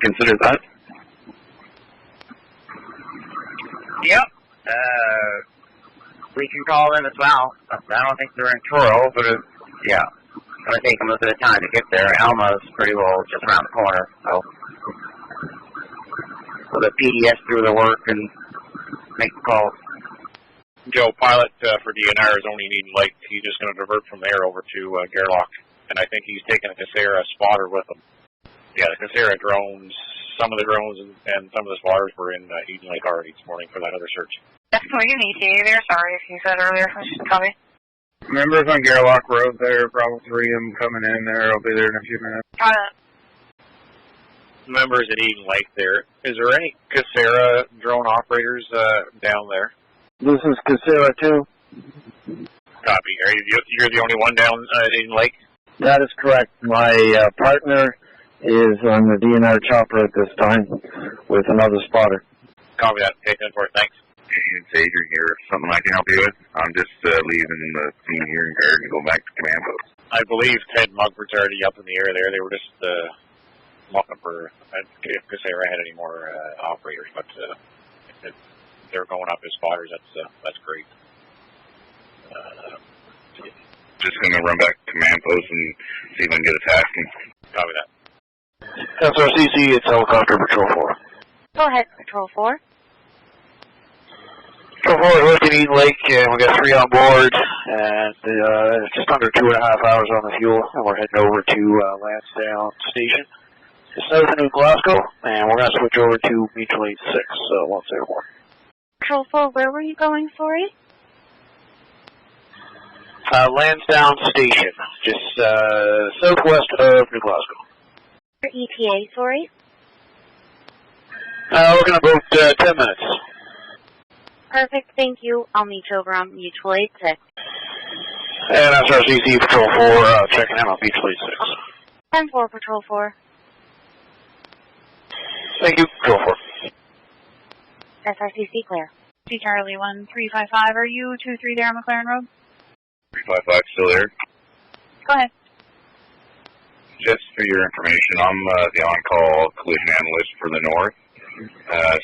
Consider that. Yep. We can call them as well. I don't think they're in Truro, but yeah. It's going to take them a bit of time to get there. Alma's pretty well just around the corner, so the PDS do the work and make the calls. Joe, pilot for DNR is only needing light. He's just going to divert from there over to Gerlach, and I think he's taking a Casera spotter with him. Yeah, the Casera drones, some of the drones and some of the spotters were in Eden Lake already this morning for that other search. Can we get an ETA there? Sorry if you said earlier. Copy. Members on Gerlach Road there, Bravo 3, I'm coming in there. I'll be there in a few minutes. Members at Eden Lake there. Is there any Casera drone operators down there? This is Casera 2. Copy. You're the only one down at Eden Lake? That is correct. My partner is on the DNR chopper at this time with another spotter. Copy that. Take that for it. Thanks. It's Adrian here. Something I can help you with? I'm just leaving the scene here in Garrett to go back to command post. I believe Ted Mugford's already up in the air there. They were just looking for if Casera had any more operators, but if they're going up as spotters, that's great. Just going to run back to command post and see if I can get a taxi. Copy that. SRCC, it's Helicopter Patrol 4. Go ahead, Patrol 4. Patrol 4 is working Eden Lake, and we got 3 on board, and just under 2.5 hours on the fuel, and we're heading over to Lansdowne Station. It's south of New Glasgow, and we're going to switch over to Mutual Aid 6, once airborne. Patrol 4, where were you going, sorry? Lansdowne Station, just southwest of New Glasgow. For ETA, sorry? We're going to about 10 minutes. Perfect, thank you. I'll meet you over on Mutual Aid 6. And SRCC Patrol 4 checking in on Mutual Aid 6. 10-4, Patrol 4. Thank you, Patrol 4. SRCC clear. C Charlie 1355, are you 23 there on McLaren Road? 355 still there. Go ahead. Just for your information, I'm the on-call collision analyst for the North.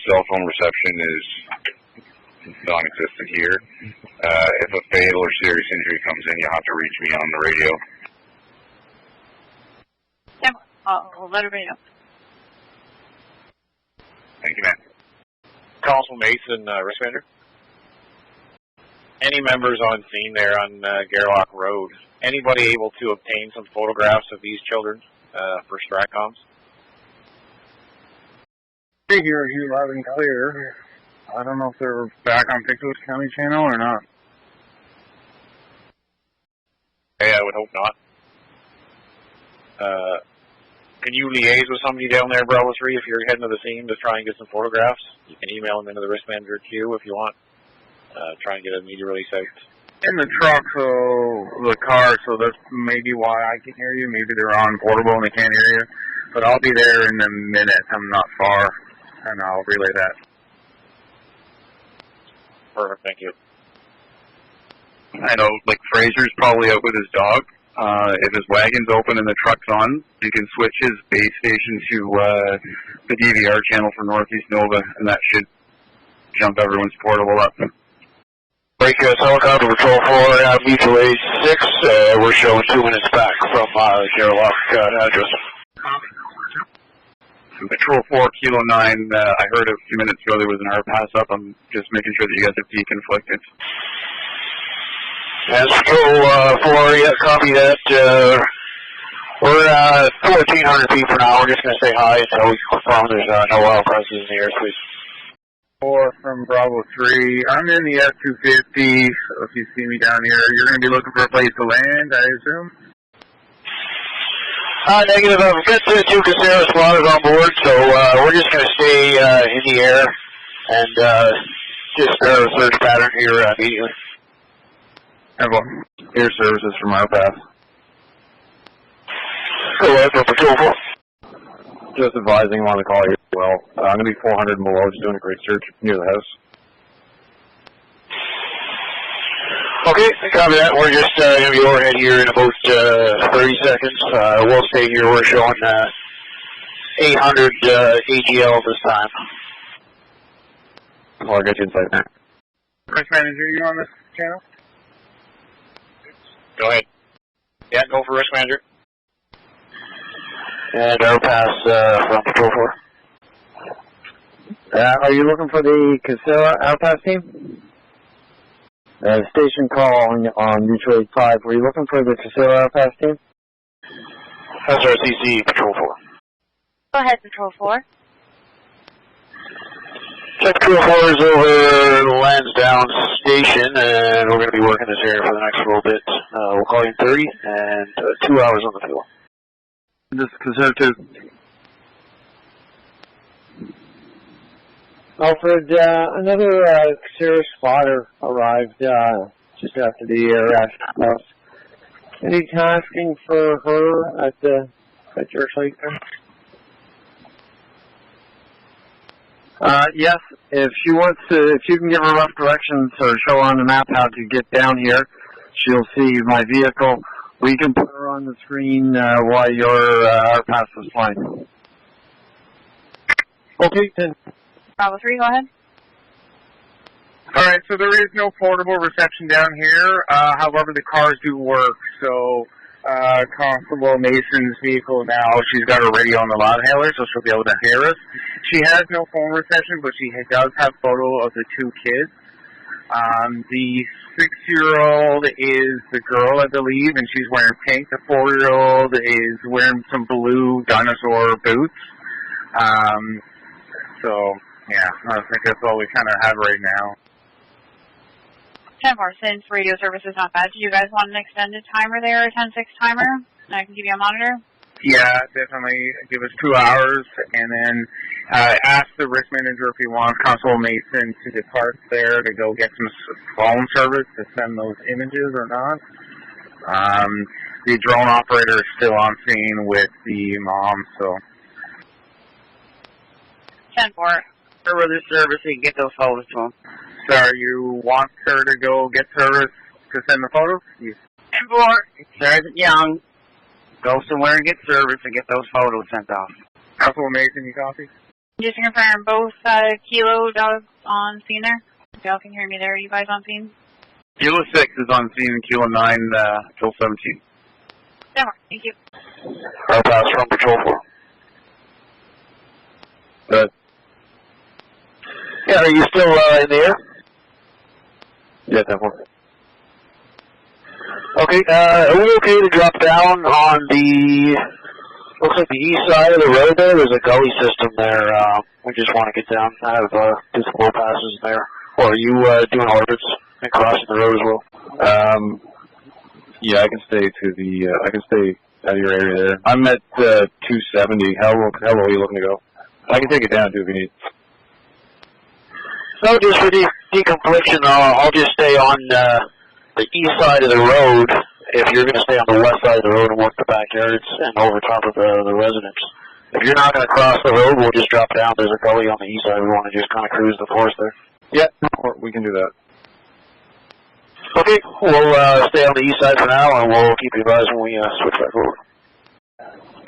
Cell phone reception is non-existent here. If a fatal or serious injury comes in, you'll have to reach me on the radio. Yeah, I'll let everybody know. Thank you, man. Constable Mason, Wristbander. Any members on scene there on Gerlach Road? Anybody able to obtain some photographs of these children for Stratcoms? Here, loud and clear. I don't know if they're back on Pictou County channel or not. Hey, I would hope not. Can you liaise with somebody down there, Bravo 3, if you're heading to the scene to try and get some photographs? You can email them into the Wristbander queue if you want. Try and get a media release out. In the truck, so the car, so that's maybe why I can hear you. Maybe they're on portable and they can't hear you. But I'll be there in a minute. I'm not far, and I'll relay that. Perfect, thank you. I know, like, Fraser's probably out with his dog. If his wagon's open and the truck's on, you can switch his base station to the DVR channel for Northeast Nova, and that should jump everyone's portable up. Break Helicopter Patrol 4, Mutual Aid 6. We're showing 2 minutes back from Gerlach address. Patrol 4, Kilo 9, I heard a few minutes ago there was an R pass up. I'm just making sure that you guys have deconflicted. As Patrol 4, yeah, copy that. We're 1,400 feet per hour. We're just going to say hi until we confirm there's no oil prices in the airspace. 4 from Bravo 3. I'm in the F-250, so if you see me down here, you're going to be looking for a place to land, I assume? Negative. I've got 2 Casera spotters on board, so we're just going to stay in the air and just start a search pattern here immediately. Air services from our path. Go ahead for Patrol 4. Just advising, I want to call you as well. I'm going to be 400 below, just doing a great search near the house. Okay, copy that. We're just going to be overhead here in about 30 seconds. We'll stay here. We're showing 800 AGL this time. I'll get you inside there. Risk Manager, you on this channel? Go ahead. Yeah, go for Risk Manager. And our pass from Patrol 4. Are you looking for the Casera outpass team? Station call on Mutual Aid 5. Were you looking for the Casera outpass team? SRCC Patrol 4. Go ahead, Patrol 4. Check 204 is over Lansdowne Station, and we're going to be working this area for the next little bit. We'll call you in 30 and 2 hours on the field. This is conservative. Alfred, another Sarah spotter arrived just after the arrest house. Any tasking for her at your site there? Yes, if she wants to, if you can give her rough directions or show on the map how to get down here, she'll see my vehicle. We can put her on the screen while your RPAS is flying. Okay, then. Bravo 3, go ahead. All right, so there is no portable reception down here. However, the cars do work. So Constable Mason's vehicle now, she's got her radio on the loud hailer, so she'll be able to hear us. She has no phone reception, but she does have photo of the 2 kids. The 6-year-old is the girl, I believe, and she's wearing pink. The 4-year-old is wearing some blue dinosaur boots. So, yeah, I think that's all we kind of have right now. 10-4, since radio service is not bad, do you guys want an extended timer there, a 10-6 timer? And I can give you a monitor? Yeah, definitely. Give us 2 hours, and then ask the risk manager if he wants Constable Mason to depart there to go get some phone service to send those images or not. The drone operator is still on scene with the mom, so. 10-4. With the service, you can get those photos to him. Sorry, you want her to go get service to send the photos? Yes. 10-4. Sergeant Young. Go somewhere and get service and get those photos sent off. Constable Mason, you copy? Just to confirm, both Kilo dogs on scene there? If y'all can hear me there, are you guys on scene? Kilo 6 is on scene, and Kilo 9, Patrol 17. 10-4, thank you. RPAS from Patrol 4. Good. Yeah, are you still in the air? Yeah, 10-4. Okay, are we okay to drop down on the, looks like the east side of the road there? There's a gully system there. We just want to get down. I have physical passes there. Or are you doing orbits and crossing the road as well? Yeah, I can stay to the, I can stay out of your area there. I'm at 270. How low are you looking to go? I can take it down too if you need. No, just for deconfliction, I'll just stay on the east side of the road if you're going to stay on the west side of the road and work the backyards and over top of the residence. If you're not going to cross the road, we'll just drop down. There's a gully on the east side. We want to just kind of cruise the forest there. Yeah, we can do that. Okay, we'll stay on the east side for now, and we'll keep you advised when we switch back over.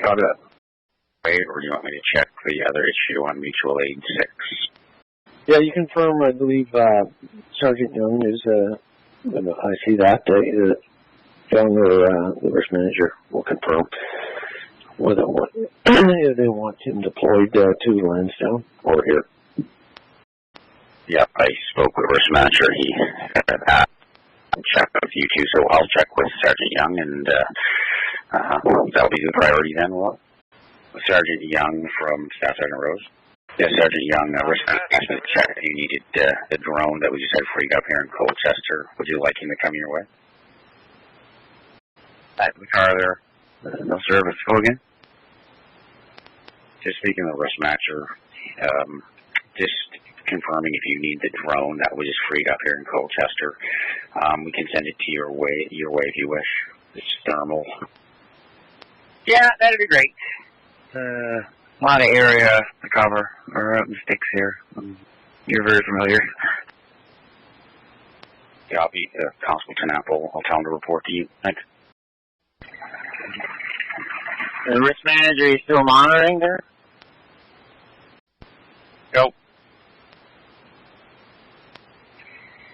Copy that. Wait, or do you want me to check the other issue on mutual aid 6? Yeah, you confirm, I believe, Sergeant Young is, I see that, Young or the risk manager will confirm whether they want him deployed to Lansdowne or here. Yep, I spoke with the risk manager. He checked with you two, so I'll check with Sergeant Young, and that'll be the priority then. Well, Sergeant Young from Staff Sergeant Rose. Yeah, Sergeant Young, risk manager check if you needed the drone that we just had freed up here in Colchester. Would you like him to come your way? Back in the car there. No service. Go again? Just speaking of the risk manager, just confirming if you need the drone that we just freed up here in Colchester. We can send it to your way if you wish. It's thermal. Yeah, that'd be great. A lot of area to cover. We're out in the sticks here. You're very familiar. Copy. Constable Tenapple. I'll tell him to report to you. Thanks. The risk manager is still monitoring there? Go.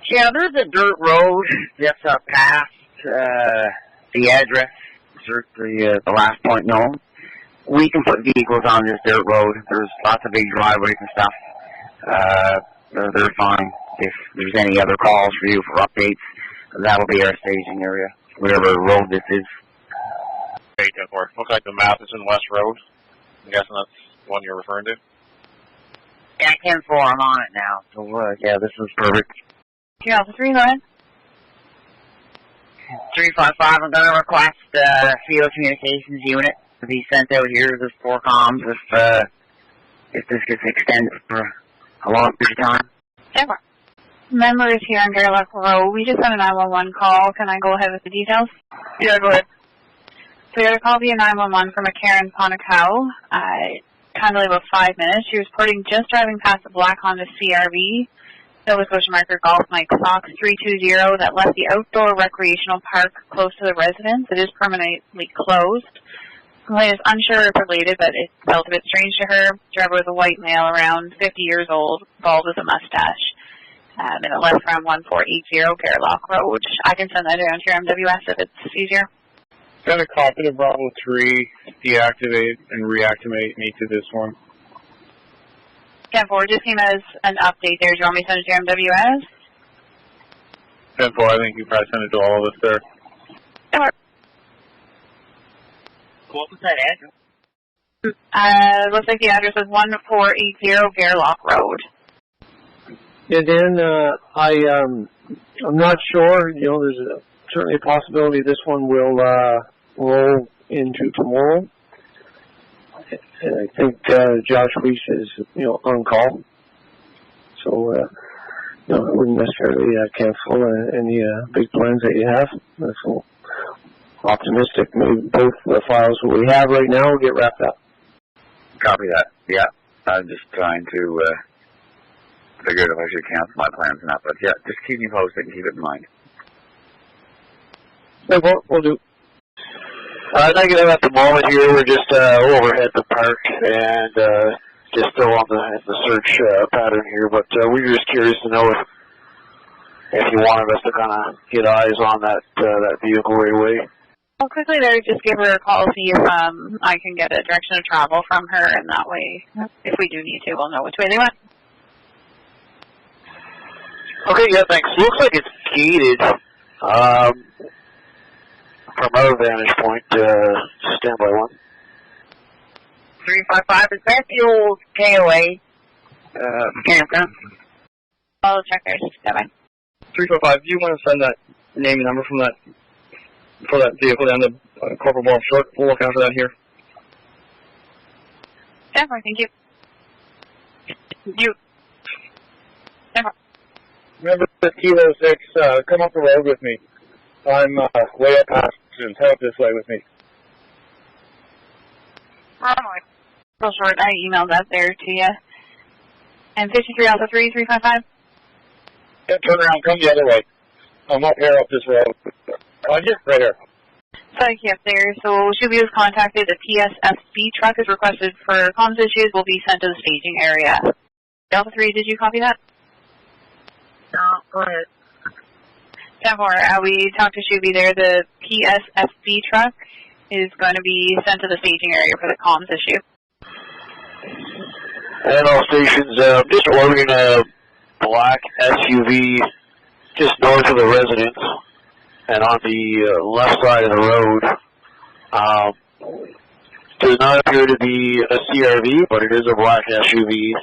Yeah, there's a dirt road just up past the address, the last point known. We can put vehicles on this dirt road. There's lots of big driveways and stuff. They're fine. If there's any other calls for you for updates, that'll be our staging area, whatever road this is. 8-4. Looks like the Matheson West Road. I'm guessing that's the one you're referring to. Yeah, 10-4, I'm on it now. So, yeah, this is perfect. You're Alpha 3, go ahead. 355, I'm going to request field communications unit to be sent out here to the 4 comms if this gets extended for a long period of time. 10-4. Member is here on Garlock Road. We just got a 911 call. Can I go ahead with the details? Yeah, go ahead. So we had a call via 911 from a Karen Ponacao. Time delay about 5 minutes. She was reporting just driving past a black Honda CRV, Nova Scotia marker Golf Mike Fox 320 that left the outdoor recreational park close to the residence. It is permanently closed. Complaint is unsure if related, but it felt a bit strange to her. Driver was a white male around 50 years old, bald with a mustache. And it left from 1480 Garlock Road. I can send that down to your MWS if it's easier. Send a copy to Bravo 3, deactivate and reactivate me to this one. 10-4, just came as an update there. Do you want me to send it to your MWS? 10-4, I think you probably send it to all of us there. 10-4. What was that address? Looks like the address is 1480 Garlock Road. Yeah, Dan, I'm not sure. You know, there's certainly a possibility this one will roll into tomorrow. And I think Josh Weiss is, on call. So, I wouldn't necessarily cancel any big plans that you have. So, optimistic. Maybe both the files that we have right now will get wrapped up. Copy that. Yeah, I'm just trying to figure out if I should cancel my plans or not. But yeah, just keep me posted and keep it in mind. We'll do. Negative at the moment here. We're just overhead the park and just still on the search pattern here. But we were just curious to know if you wanted us to kind of get eyes on that vehicle right away. I'll quickly there just give her a call, see if I can get a direction of travel from her, and that way, if we do need to, we'll know which way they went. Okay, yeah, thanks. Looks like it's gated. From our vantage point, standby one. 355, is that the old KOA campground? I'll check there. Bye-bye. 355, do you want to send that name and number for that vehicle down to Corporal Bob Short? We'll look after that here. Definitely, thank you. You. Definitely. Remember the Kilo 6, come up the road with me. I'm way up past and head up this way with me. Real short, I emailed that there to you. And 53 Alpha 3, 355? Yeah, turn around, come the other way. I'm up here up this road. Just right here. Thank you up there. So she'll be contacted. The PSFB truck is requested for comms issues. Will be sent to the staging area. Alpha 3, did you copy that? No, go ahead. 10-4, we talked to Shuby there. The PSFB truck is going to be sent to the staging area for the comms issue. And all stations, just ordering a black SUV just north of the residence and on the left side of the road. Does not appear to be a CRV, but it is a black SUV.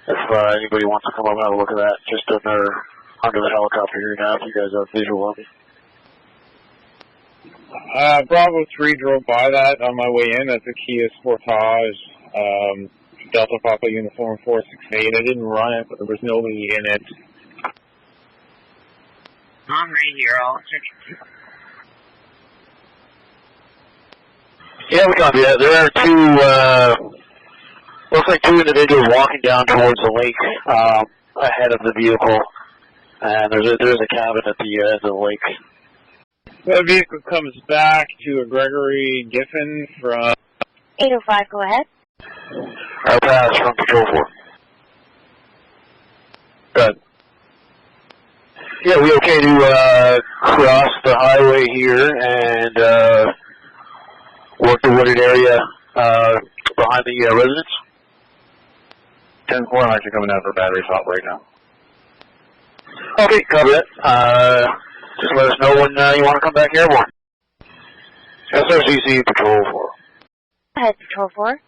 If anybody wants to come up and have a look at that, just under the helicopter here now, if you guys have visual on me. Bravo 3 drove by that on my way in. That's a Kia Sportage, Delta Papa Uniform 468. I didn't run it, but there was nobody in it. I'm right here. I'll check it. Yeah, we copy that. There are looks like two individuals walking down towards the lake ahead of the vehicle. And there's a cabin at the end of the lake. The vehicle comes back to a Gregory Giffen from 805, go ahead. Our pass from Patrol 4. Good. Yeah, we okay to cross the highway here and work the wooded area behind the residence? 10-4, I'm actually coming out for battery swap right now. Okay, cover it. Just let us know when you want to come back airborne. SRCC Patrol 4. Go ahead, Patrol 4.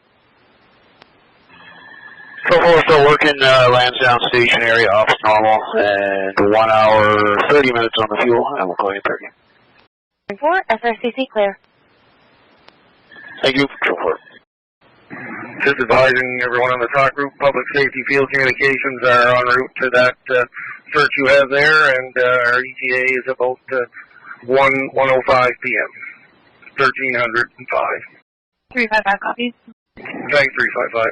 So far, still working Lansdowne Station area, office normal, and 1 hour, 30 minutes on the fuel, and we'll call you 30. 4, SRCC clear. Thank you. Go for it. Just advising everyone on the talk group, public safety field communications are en route to that search you have there, and our ETA is about 1:05 p.m. 1305. 355 copies. Thanks, 355.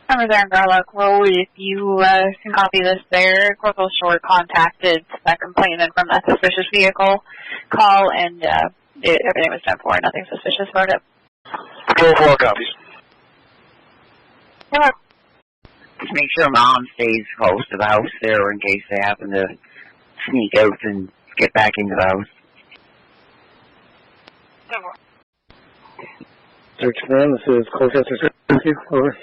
Numbers there in Garlock Road. If you can copy this there, Corporal Short contacted that complainant from that suspicious vehicle call, and everything was done for. Nothing suspicious about it. 4 copies. Yeah. Just make sure Mom stays close to the house there in case they happen to sneak out and get back into the house. Search man, this is Colchester. Thank you. Over.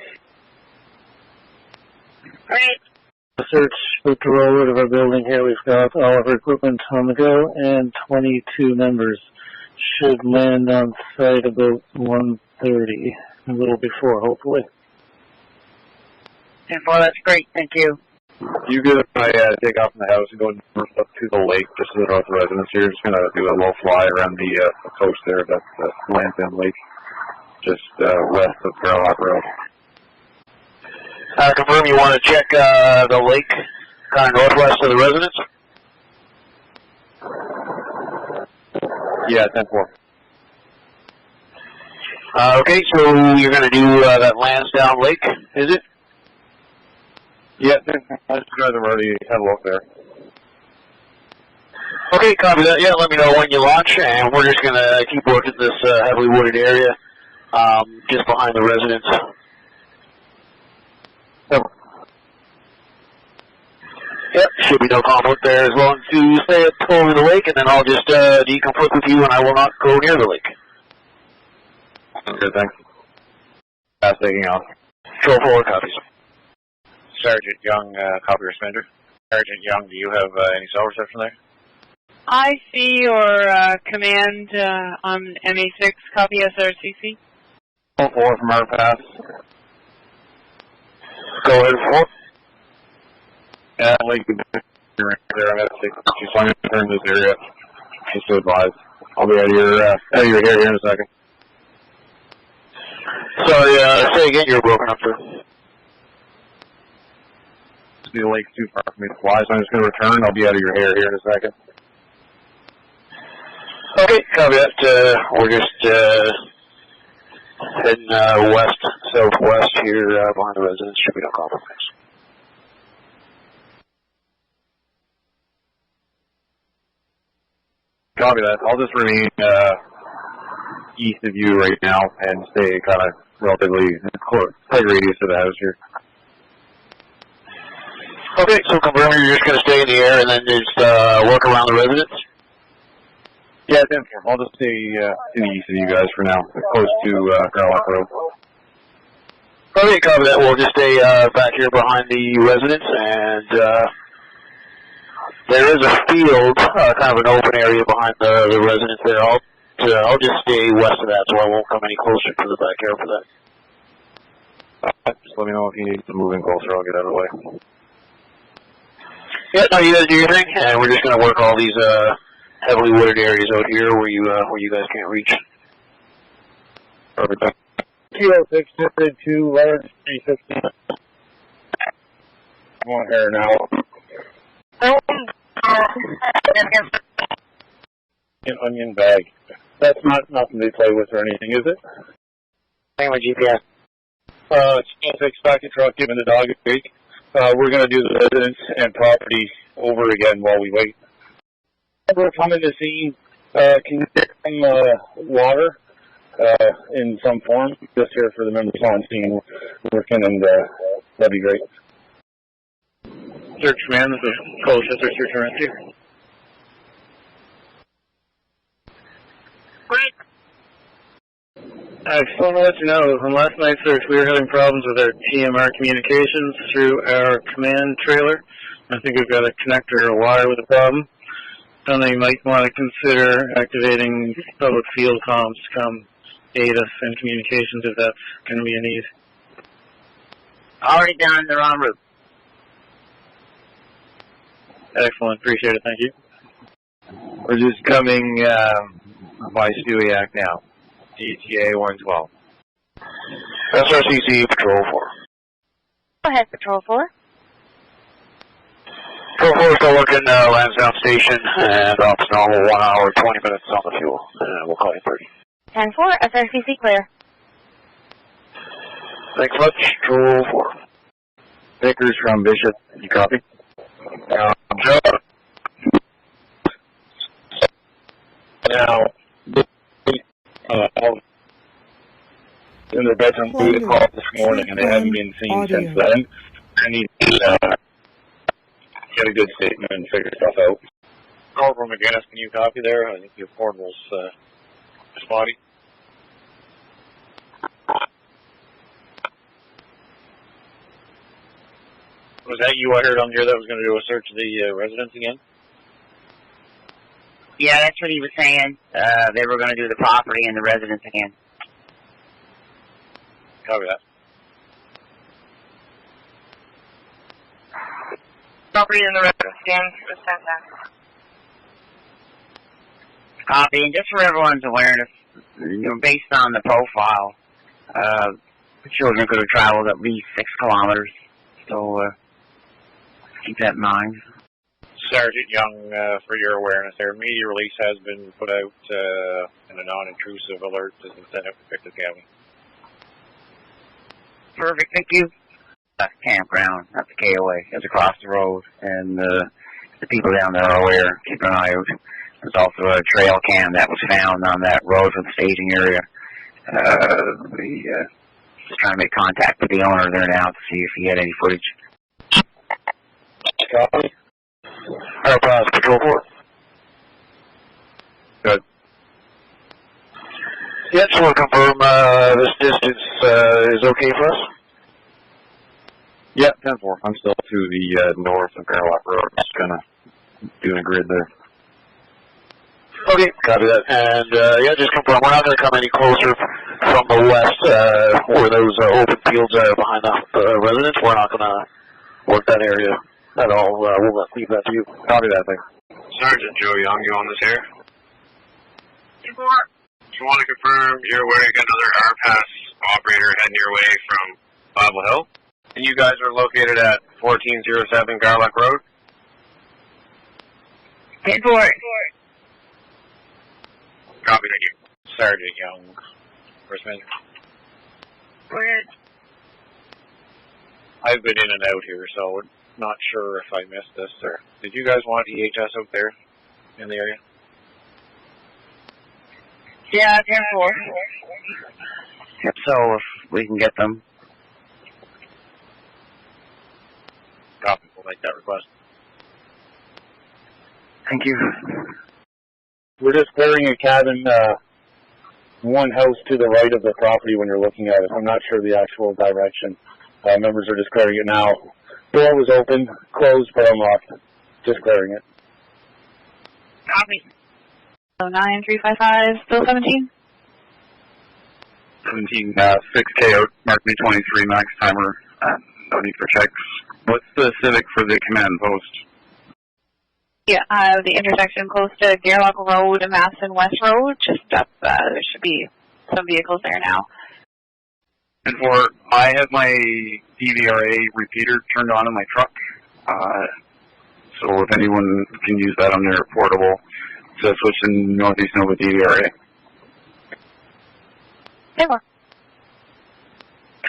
Alright. The search with the roll out of our building here. We've got all of our equipment on the go, and 22 members should land on site about 1:30, a little before, hopefully. 10-4, that's great. Thank you. You good if I take off from the house and go north up to the lake, just to the north of residence here? Just going to do a low fly around the coast there. That's Lansdowne Lake, just west of Garlock Road. Confirm you want to check the lake kind of northwest of the residence? Yeah, 10-4. Okay, so you're going to do that Lansdowne Lake, is it? Yeah, you guys have already had a look there. Okay, copy that. Yeah, let me know when you launch, and we're just going to keep working this heavily wooded area just behind the residence. Yep, should be no conflict there as long as you stay over the lake, and then I'll just deconflict with you, and I will not go near the lake. Okay, thanks. Pass taking off. 4 copies. Sergeant Young, copy or Spender. Sergeant Young, do you have any cell reception there? I see your command on MA6, copy SRCC. 4 from our pass. Go ahead, 4. Yeah, like there, I'm going to take you, so I'm going to turn this area just to advise. I'll be out of your hair here in a second. Sorry, say again, you were broken up there. The lake's too far for me to fly, so I'm just going to return. I'll be out of your hair here in a second. Okay, copy that. We're just heading southwest here behind the residence. Should be no compromise. Copy that. I'll just remain east of you right now and stay kind of relatively close, tight radius of the house here. Okay, so confirm you're just going to stay in the air and then just work around the residence? Yeah, I'll just stay to the east of you guys for now, close to Garlock Road. Okay, copy that. We'll just stay back here behind the residence, and there is a field, kind of an open area behind the residence there. I'll just stay west of that, so I won't come any closer to the backyard for that. Just let me know if you need to move in closer. I'll get out of the way. Yeah, no, you guys do your thing, and we're just going to work all these heavily wooded areas out here where you guys can't reach. Perfect. Kilo 652, large 315. I want hair now. An onion bag. That's not nothing they play with or anything, is it? Same with GPS. It's a fixed packet truck giving the dog a break. We're going to do the residence and property over again while we wait. We're coming to see, can you get some water in some form? Just here for the members on scene working, and that'd be great. Search command, this is Colchester Search and Rescue. Great. I just want to let you know, on last night's search, we were having problems with our TMR communications through our command trailer. I think we've got a connector or a wire with a problem. Something you might want to consider activating public field comms to come aid us in communications if that's going to be a need. Already done, they're en route. Excellent, appreciate it, thank you. We're just coming by Stewiacke now. ETA 112. SRCC Patrol 4. Go ahead, Patrol 4. Patrol 4 is still working Lansdowne Station, and ops normal 1 hour, 20 minutes on the fuel. We'll call you 30. 10-4, SRCC clear. Thanks much, Patrol 4. Vickers from Bishop, you copy? Joe. Now, in the bedroom, we called this morning, and they haven't been seen since then. I need to get a good statement and figure stuff out. Corporal McGinnis, can you copy there? I think your portable's spotty. Was that you I heard on here that was going to do a search of the residence again? Yeah, that's what he was saying. They were going to do the property and the residence again. Copy that. Property and the residence again. Copy, and just for everyone's awareness, based on the profile, the children could have traveled at least 6 kilometers. So keep that in mind. Sergeant Young, for your awareness there, media release has been put out and a non-intrusive alert has been sent out to Victor County. Perfect, thank you. That's campground, not the KOA. It's across the road, and the people down there are aware. Keep an eye out. There's also a trail cam that was found on that road from the staging area. We just trying to make contact with the owner there now to see if he had any footage. Copy. Airpass Patrol 4. Good. Yeah, just want to confirm this distance is okay for us? Yeah, 10-4. I'm still to the north of Garlock Road. Just kind of doing a grid there. Okay, copy that. And yeah, just confirm we're not going to come any closer from the west where those open fields are behind the residence. We're not going to work that area at all. We'll leave that to you. Copy that thing. Sergeant Joe Young, you on this here? You want to confirm you're aware you got another RPAS operator heading your way from Bible Hill? And you guys are located at 1407 Garlock Road? 10-4. Copy, thank you. Sergeant Young, first manager. I've been in and out here, so not sure if I missed this. Or did you guys want EHS out there in the area? Yeah, 10-4. Yep, so if we can get them. Copy, we'll make that request. Thank you. We're just clearing a cabin, one house to the right of the property when you're looking at it. I'm not sure the actual direction. Members are just clearing it now. Door was open, closed, but unlocked. Just clearing it. Copy. 9355, still 17? 17, 6K out, mark me 23, max timer, no need for checks. What's the civic for the command post? Yeah, the intersection close to Garlock Road and Madison West Road, just up, there should be some vehicles there now. And I have my DVRA repeater turned on in my truck, so if anyone can use that on their portable to switch to Northeast Nova DVRA.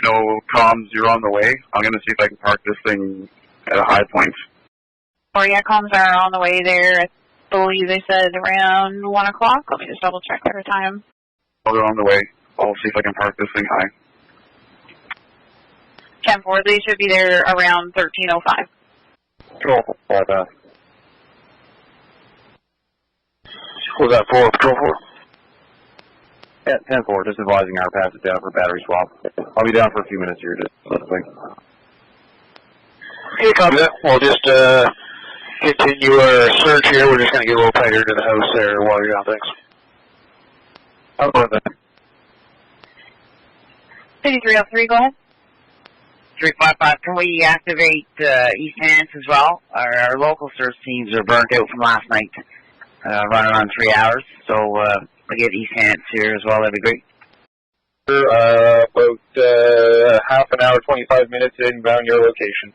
No comms, you're on the way. I'm going to see if I can park this thing at a high point. Or yeah, comms are on the way there. I believe they said around 1 o'clock. Let me just double check their time. Oh, they're on the way. I'll see if I can park this thing high. 10-4, they should be there around 13:05. Patrol 4. Was that for Patrol 4? Yeah, 10-4, just advising our pass it down for battery swap. I'll be down for a few minutes here, just listening. Okay, copy that. We'll just continue our search here. We're just going to get a little tighter to the house there while you're down. Thanks. I'll go with that. 5303, go ahead. 355, can we activate East Hants as well? Our local search teams are burnt out from last night, running on 3 hours. So we get East Hants here as well, that'd be great. About half an hour, 25 minutes inbound your location.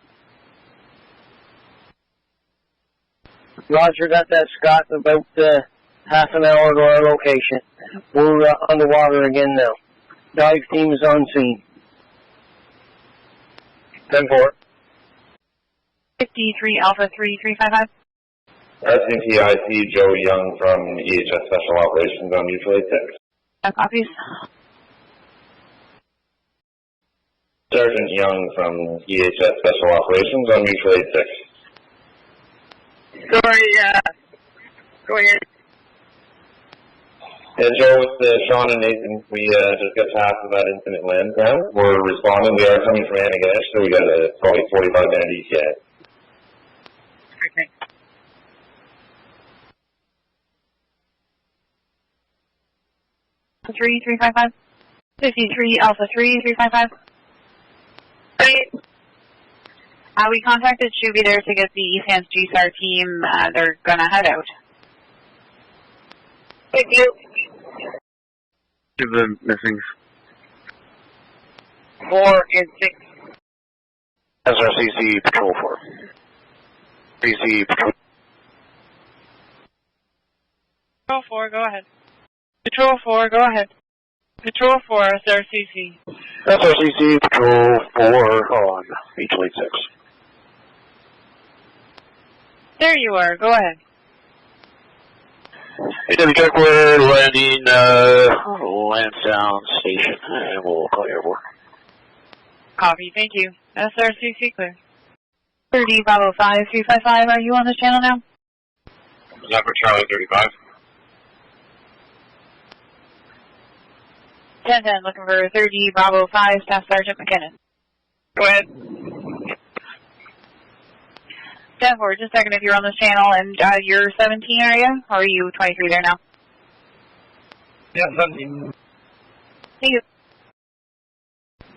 Roger, got that, Scott. About half an hour to our location. We're underwater again now. Dive team is on scene. 10-4. 53 Alpha 3355. SCPIC Joe Young from EHS Special Operations on Mutual Aid 6. Copies. Sergeant Young from EHS Special Operations on Mutual Aid 6. Sorry, go ahead. Yeah, Joe, with Sean and Nathan, we just got past of that incident Lansdowne. We're responding. We are coming from Antigonish, so we got a probably 45-minute ETA. Okay. Three 355. 53 Alpha 3355. Great. We contacted should be there to get the East Hants GSAR team. They're gonna head out. Thank you. Give the missings. 4 and 6. SRCC Patrol 4. PC Patrol. Patrol 4, go ahead. Patrol 4, go ahead. Patrol 4, SRCC. SRCC Patrol 4 on Mutual Aid 6. There you are, go ahead. Hey, Jack, we're landing Lansdowne Station, and we'll call you airborne. Copy, thank you. SRCC clear. 30 Bravo 5355, are you on this channel now? Is that for Charlie 35? 10-10, looking for 30 Bravo 5, Staff Sergeant McKinnon. Go ahead. 10-4, just checking if you're on this channel, and you're 17 area, or are you 23 there now? Yeah, 17. Thank you.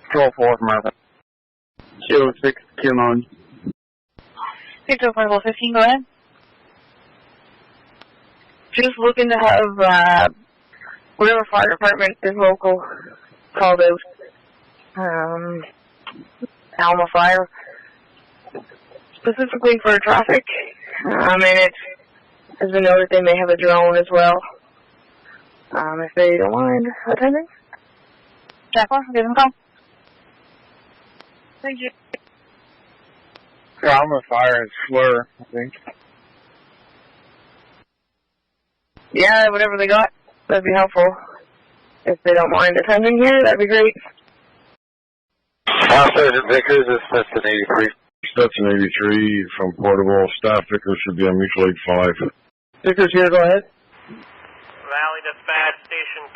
Control 4 from Marvin. Kilo 6, Kim on. 604 level 15, go ahead. Just looking to have whatever fire department is local called out. Alma Fire. Specifically for traffic. And it has been noted they may have a drone as well. If they don't mind attending. Jack 4, I'll give them a call. Thank you. Yeah, I'm on fire and slur, I think. Yeah, whatever they got, that'd be helpful. If they don't mind attending here, that'd be great. Sergeant Vickers, this is Stetson 83. Stetson 83 from Portable. Staff Vickers should be on Mutual Aid 5. Vickers here, go ahead. Valley Dispatch, Station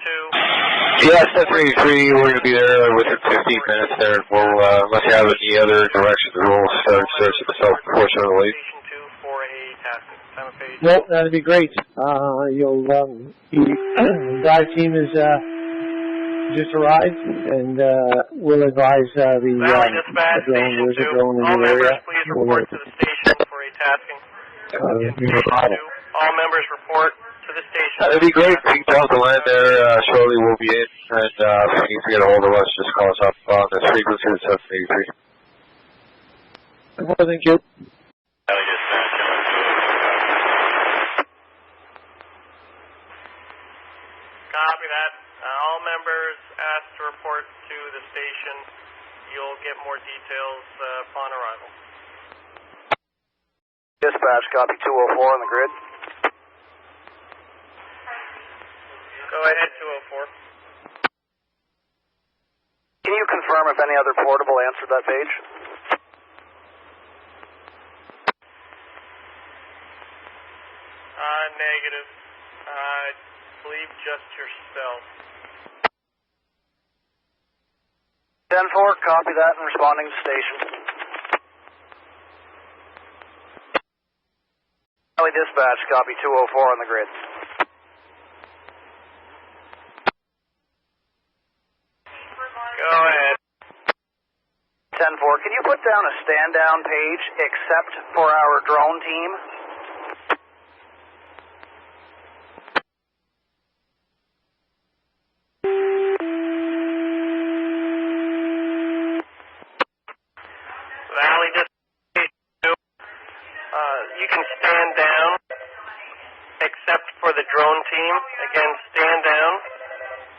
2. Yeah, Stetson 83, we're going to be there within 15 minutes there. We'll, unless you have any other directions, we'll start searching the south portion of the lake. Station 2 for a task. Time of page. Nope, that'd be great. The dive team is just arrived, and we'll advise the Valley Dispatch, drone. There's a drone in all the members, area. please report to the station for a tasking. All members report to the station. That'd be great. We can tell the land there shortly. We'll be in, and if you need to get a hold of us, just call us up on this frequency at 783. Well, thank you. Valley Dispatch. Copy that. All members asked to report to the station. You'll get more details upon arrival. Dispatch, copy 204 on the grid. Go ahead, 204. Can you confirm if any other portable answered that page? Negative. I believe just yourself. 10-4, copy that and responding to station. Valley Dispatch, copy 204 on the grid. Go ahead. 10-4, can you put down a stand-down page except for our drone team? Valley Dispatch 2, you can stand down except for the drone team. Again, stand down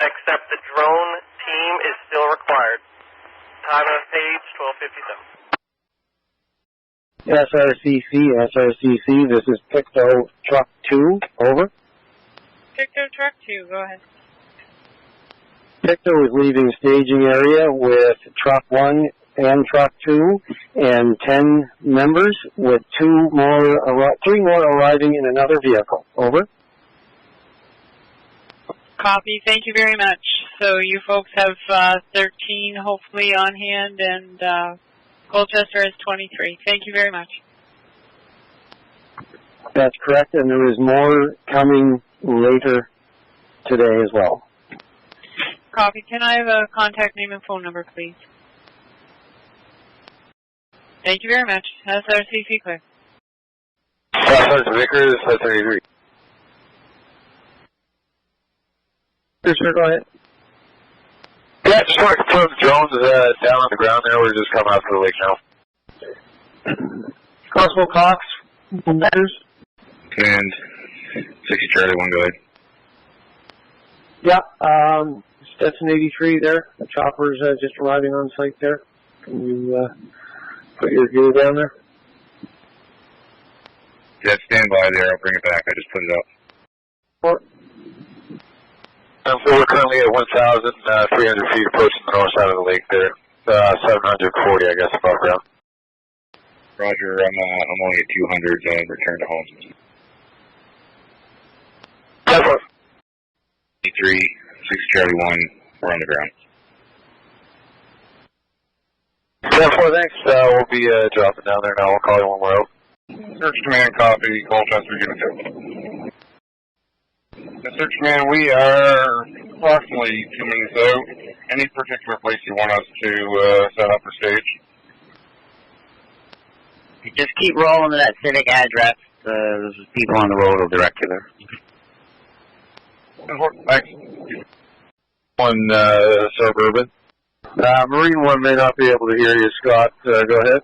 except the drone team is still required. Time of page 12:57. SRCC, this is Picto Truck 2, over. Picto Truck 2, go ahead. Picto is leaving staging area with Truck 1 and Truck 2 and 10 members with 3 more arriving in another vehicle, over. Copy, thank you very much. So you folks have 13 hopefully on hand, and Colchester has 23. Thank you very much. That's correct, and there is more coming later today as well. Copy. Can I have a contact name and phone number, please? Thank you very much. SRCC clear. Sergeant Vickers, 33. Sure, go ahead. Yeah, just want to confirm the drones down on the ground there. We're just coming out to the lake now. Constable Cox, Vickers. Command 60 Charlie 1, go ahead. Yeah, Stetson 83 there. The chopper's just arriving on site there. Can you put your gear down there? Yeah, stand by there. I'll bring it back. I just put it up. So we're currently at 1,300 feet approaching the north side of the lake there. 740, I guess, above ground. Roger, I'm only at 200 and return to home. 3, 6 Charlie 1, we're on the ground. 10-4, thanks. We'll be dropping down there now. We'll call you when we're out. Search command, copy. Colchester, give it to. Search command, we are approximately 2 minutes out. Any particular place you want us to set up or stage? Just keep rolling to that civic address. There's people on the road will direct you there. Thanks. 1 suburban. Marine 1 may not be able to hear you, Scott. Go ahead.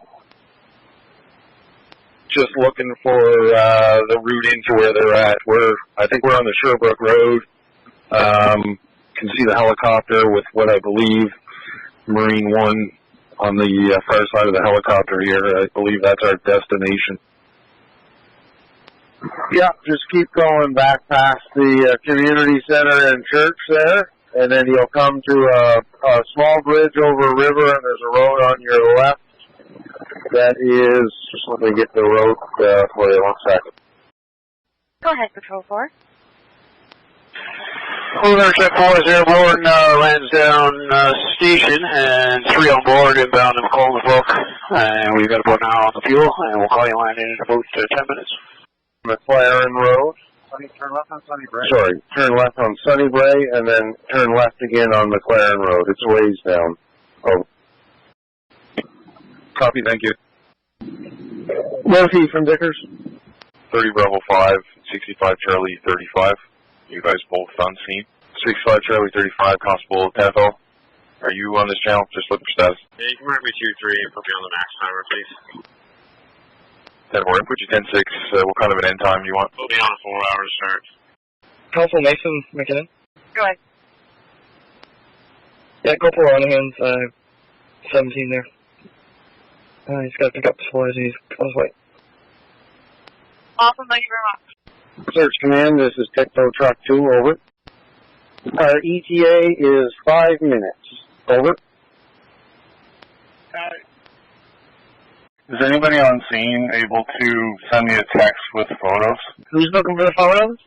Just looking for the route into where they're at. I think we're on the Sherbrooke Road. Can see the helicopter with what I believe Marine 1 on the far side of the helicopter here. I believe that's our destination. Yeah, just keep going back past the community center and church there, and then you'll come to a small bridge over a river, and there's a road on your left. That is, just let me get the road for you 1 second. Go ahead, Patrol 4. Plunder check 4 is airborne, Lansdowne station, and 3 on board, inbound to McCollum Brook. And we've got about an hour on the fuel, and we'll call you landing in about 10 minutes. McLaren Road. Turn left on Sunnybray. Sorry, turn left on Sunnybray, and then turn left again on McLaren Road. It's a ways down. Oh. Copy, thank you. Murphy from Vickers. 30 Bravo 5, 65 Charlie 35. You guys both on scene. 65 Charlie 35, Constable Tefo. Are you on this channel? Just looking for status. Yeah, you can mark me 2-3 and put me on the max timer, please. 10-4, put you 10-6. What kind of an end time do you want? Put me on a 4-hour start. Constable Mason, McKinnon. Go ahead. Yeah, go for Ronahans, 17 there. He's got to pick up supplies, he's on his way. Awesome, thank you very much. Search command, this is Picto Truck 2, over. Our ETA is 5 minutes, over. Is anybody on scene able to send me a text with photos? Who's looking for the photos?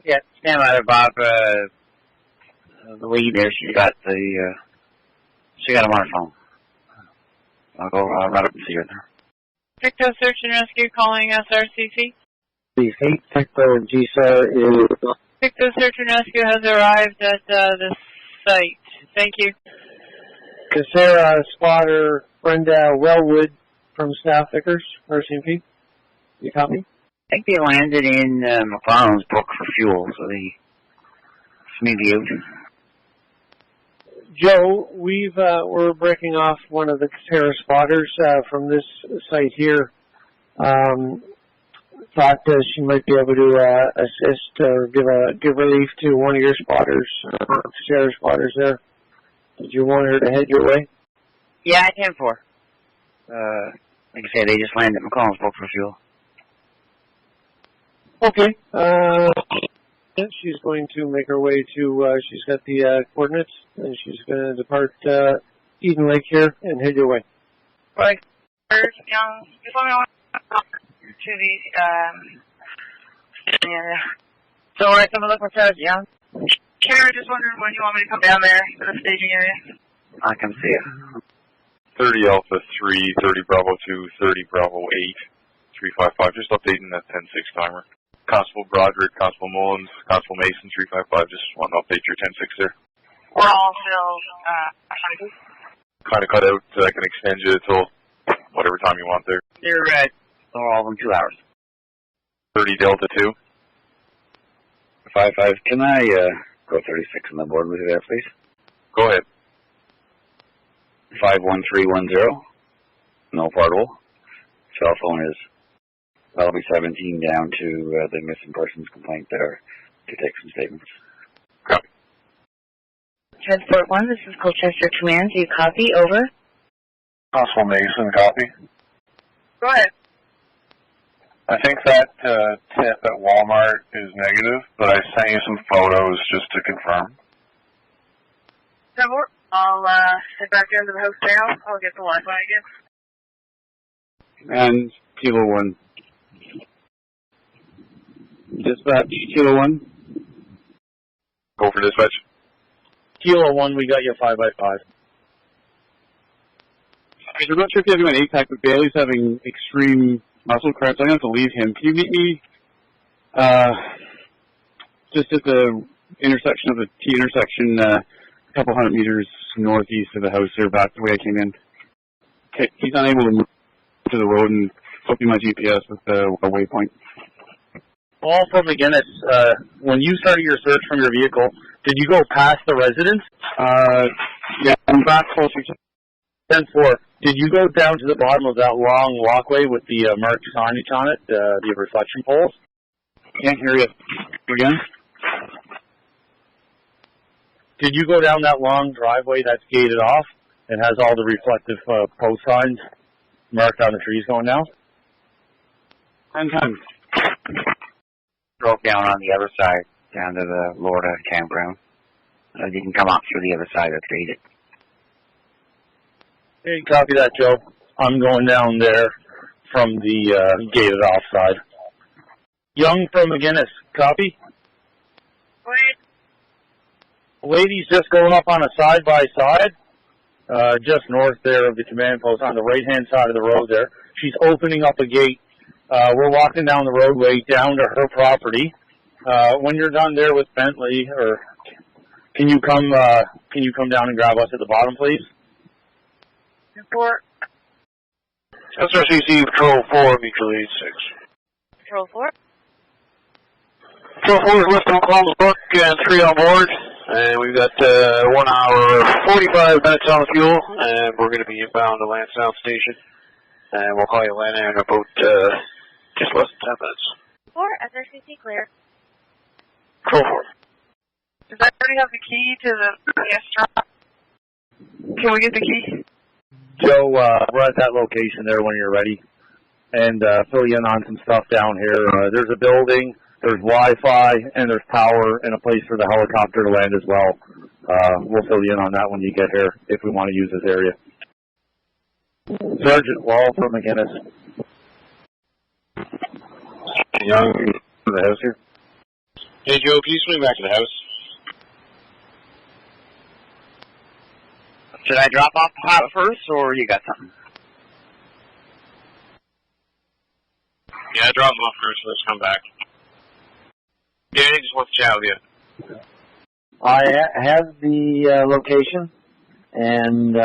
Yeah, stand by there, Bob. The lead there, she got them on her phone. I'll run up and see her there. Picto Search and Rescue calling SRCC. The hate Picto and GSAR is... Picto Search and Rescue has arrived at the site. Thank you. Casera, spotter, Brenda Wellwood from Staff Vickers, RCMP. You copy? I think they landed in McLaren's Brook for fuel, so they maybe out. Joe, we're breaking off one of the Terra spotters from this site here. Thought she might be able to assist or give relief to one of your spotters, Terra spotters there. Did you want her to head your way? Yeah, 10-4. Like I say, they just landed at McCollum's Brook for fuel. Okay. She's going to make her way to, she's got the coordinates, and she's going to depart Eden Lake here and head your way. Right. Young, just let me know to the, yeah. So, alright, so I'm looking for Young. Kara, just wondering when you want me to come down there to the staging area. I can see it. 30 Alpha 3, 30 Bravo 2, 30 Bravo 8, 355. Just updating that 10-6 timer. Constable Broderick, Constable Mullins, Constable Mason, 355. Just want to update your 10-6 there. We're all still, Kind of cut out so I can extend you till whatever time you want there. They're all in 2 hours. 30 Delta 2. 55. Can I go 36 on the board with you there, please? Go ahead. 51310. No portable. Cell phone is LB 17 down to the missing persons complaint there to take some statements. Copy. Transport 1, this is Colchester Command. Do you copy? Over. Constable Mason, copy. Go ahead. I think that tip at Walmart is negative, but I sent you some photos just to confirm. I'll head back down to the house now. I'll get the Wi-Fi again. And Kilo 1. Dispatch, Kilo 1. Go for dispatch. Kilo 1, we got you 5x5. I'm not sure if you have an 8-pack, but Bailey's having extreme muscle cramps. I'm going to have to leave him. Can you meet me just at the intersection of the T intersection, a couple hundred meters northeast of the house there, back the way I came in? Okay, he's unable to move to the road and flipping my GPS with a waypoint. All from McGinnis, when you started your search from your vehicle, did you go past the residence? Yeah, I'm back closer to 10-4. Did you go down to the bottom of that long walkway with the marked signage on it, the reflection poles? Can't hear you. Again? Did you go down that long driveway that's gated off and has all the reflective post signs marked on the trees going down? 10 times. Drove down on the other side, down to the Florida campground. You can come up through the other side that's gated. Hey, copy that, Joe. I'm going down there from the gated off side. Young from McGinnis, copy? Wait. Lady's just going up on a side-by-side, just north there of the command post on the right-hand side of the road there. She's opening up a gate. We're walking down the roadway down to her property. When you're done there with Bentley, or can you come down and grab us at the bottom, please? Report. SRCC Patrol 4, mutual aid 6. Patrol 4. Patrol 4 is left on Columbus Brook and 3 on board. And we've got 1 hour, 45 minutes on the fuel, and we're going to be inbound to Lansdowne Station. And we'll call you land in about just less than 10 minutes. 4, SRCC clear. Patrol 4. Does everybody have the key to the restaurant? Can we get the key? Joe, we're at that location there when you're ready. And fill you in on some stuff down here. There's a building, there's Wi-Fi, and there's power, and a place for the helicopter to land as well. We'll fill you in on that when you get here, if we want to use this area. Sergeant Wall from McGinnis. Young from the house here. Hey, Joe, can you swing back to the house? Should I drop off the pilot first, or you got something? Yeah, drop them off first, let's come back. Yeah, he just wants to chat with you. I have the location, and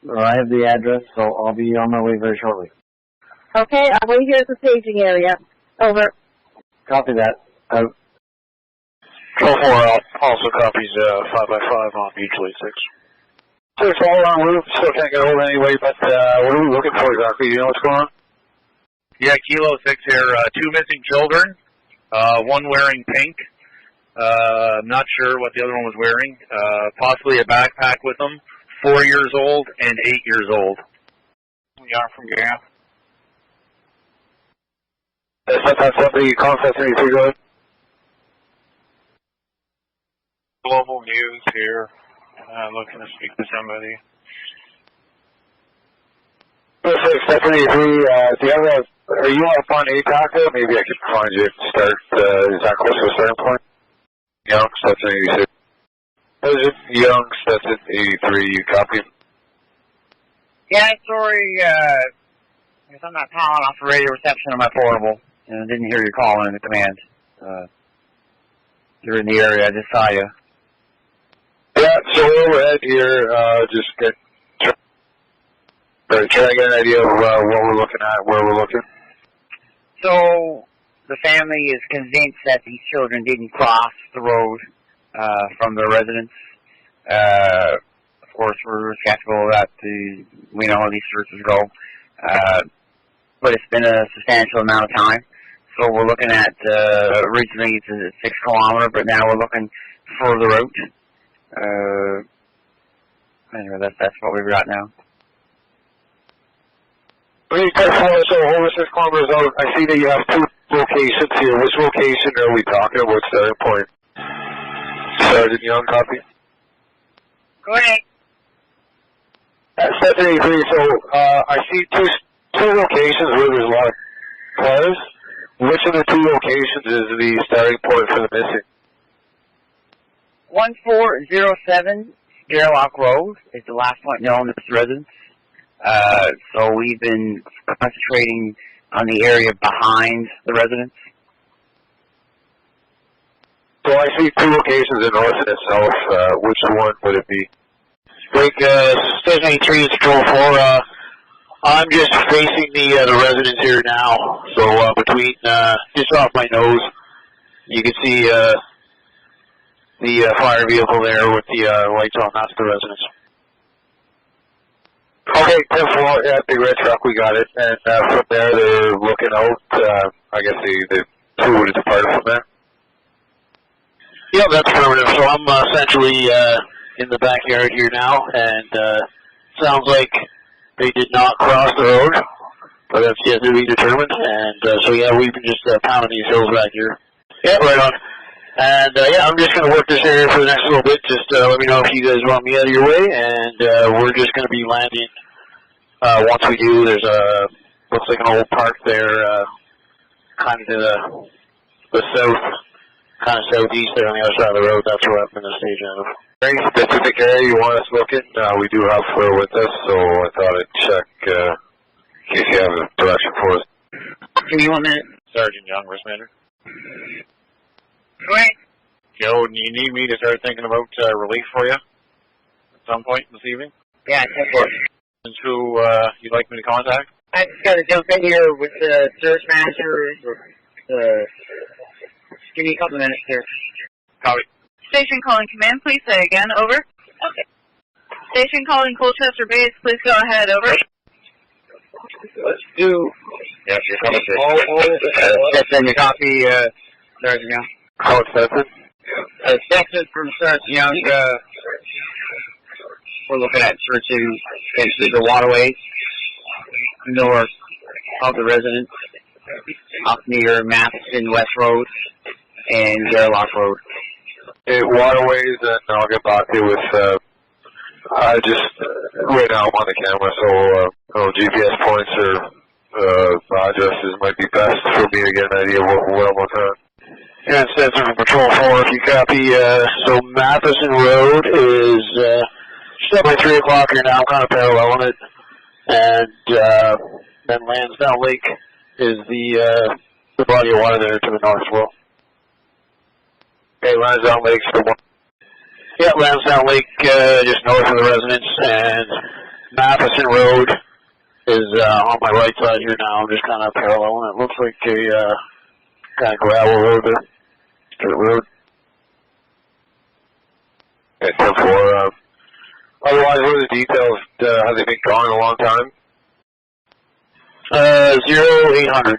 I have the address, so I'll be on my way very shortly. Okay, I'll wait here at the staging area. Over. Copy that. Out. Control 4 also copies 5x5 on mutually 6. 6 all on route, still can't get hold anyway, but what are we looking for exactly? Do you know what's going on? Yeah, Kilo 6 here. 2 missing children. One wearing pink. I'm not sure what the other one was wearing. Possibly a backpack with them. 4 years old and 8 years old. We are from Gap. Sometimes somebody contact me, go ahead. Global News here. Looking to speak to somebody. Stephanie, are you on Fund APAC there? Maybe I could find you to start. Is that close to a starting point? Young, Stetson 86. Young, Stetson 83, you copy? Yeah, sorry, because I'm not calling off the radio reception on my portable, and I didn't hear you calling in the command. You're in the area, I just saw you. Yeah, so overhead here, just try to get an idea of what we're looking at, where we're looking. So, the family is convinced that these children didn't cross the road from their residence. Of course, we're skeptical that we know how these searches go. But it's been a substantial amount of time. So we're looking at, originally it's a 6 kilometer, but now we're looking further out. Anyway, that's what we've got now. Okay, so over 6 kilometers out, I see that you have 2 locations here. Which location are we talking about starting point? Sergeant Young, copy? Go ahead. Stephanie, so I see two locations where there's a lot of cars. Which of the 2 locations is the starting point for the missing? 1407 Scarlock Road is the last point known as residence. So we've been concentrating on the area behind the residence. So I see 2 locations in north and south. Which one would it be? Break, Station 83 is Control 4. I'm just facing the residence here now. So between, just off my nose, you can see the fire vehicle there with the lights on. That's the residence. Okay, 10-4, yeah, big red truck, we got it. And from there, they're looking out. I guess the 2 would have departed from there. Yeah, that's affirmative. So I'm essentially in the backyard here now, and sounds like they did not cross the road, but that's yet to be determined. And so yeah, we've been just pounding these hills back here. Yeah, right on. And yeah, I'm just going to work this area for the next little bit. Just let me know if you guys want me out of your way, and we're just going to be landing. Once we do, there's looks like an old park there, kind of to the south, kind of southeast there on the other side of the road. That's where I'm going to stage out of. Any specific area you want us looking? We do have Fleur with us, so I thought I'd check in case you have a direction for us. Give me 1 minute. Sergeant Young, Risk Manager. Go ahead. Joe, do you need me to start thinking about relief for you at some point this evening? Yeah, 10-4. And who you'd like me to contact? I just got to jump in here with the search manager. Give me a couple minutes here. Copy. Station calling command, please say again, over. Okay. Station calling Colchester Base, please go ahead, over. Let's do. Yes, you're coming. Stetson, your copy, Sergeant Young. Call it Stetson. Stetson from Sergeant Young. We're looking at searching essentially the waterways north of the residence, up near Matheson West Road and Garlock Road. Waterways, and I'll get back to you with, just right now I'm on the camera, so GPS points or addresses might be best for me to get an idea of what I'm looking at. Yeah, it's Stetson from Patrol 4, if you copy. So Matheson Road is still by 3 o'clock here now, kind of paralleling it. And then Lansdowne Lake is the body of water there to the north as well. Okay, Lansdowne Lake's the one. Yeah, Lansdowne Lake, just north of the residence, and Matheson Road is on my right side here now. I'm just kind of parallel, and it looks like a kind of gravel road there, dirt road. Okay, so for, otherwise, what are the details? Have they been gone a long time? 0800.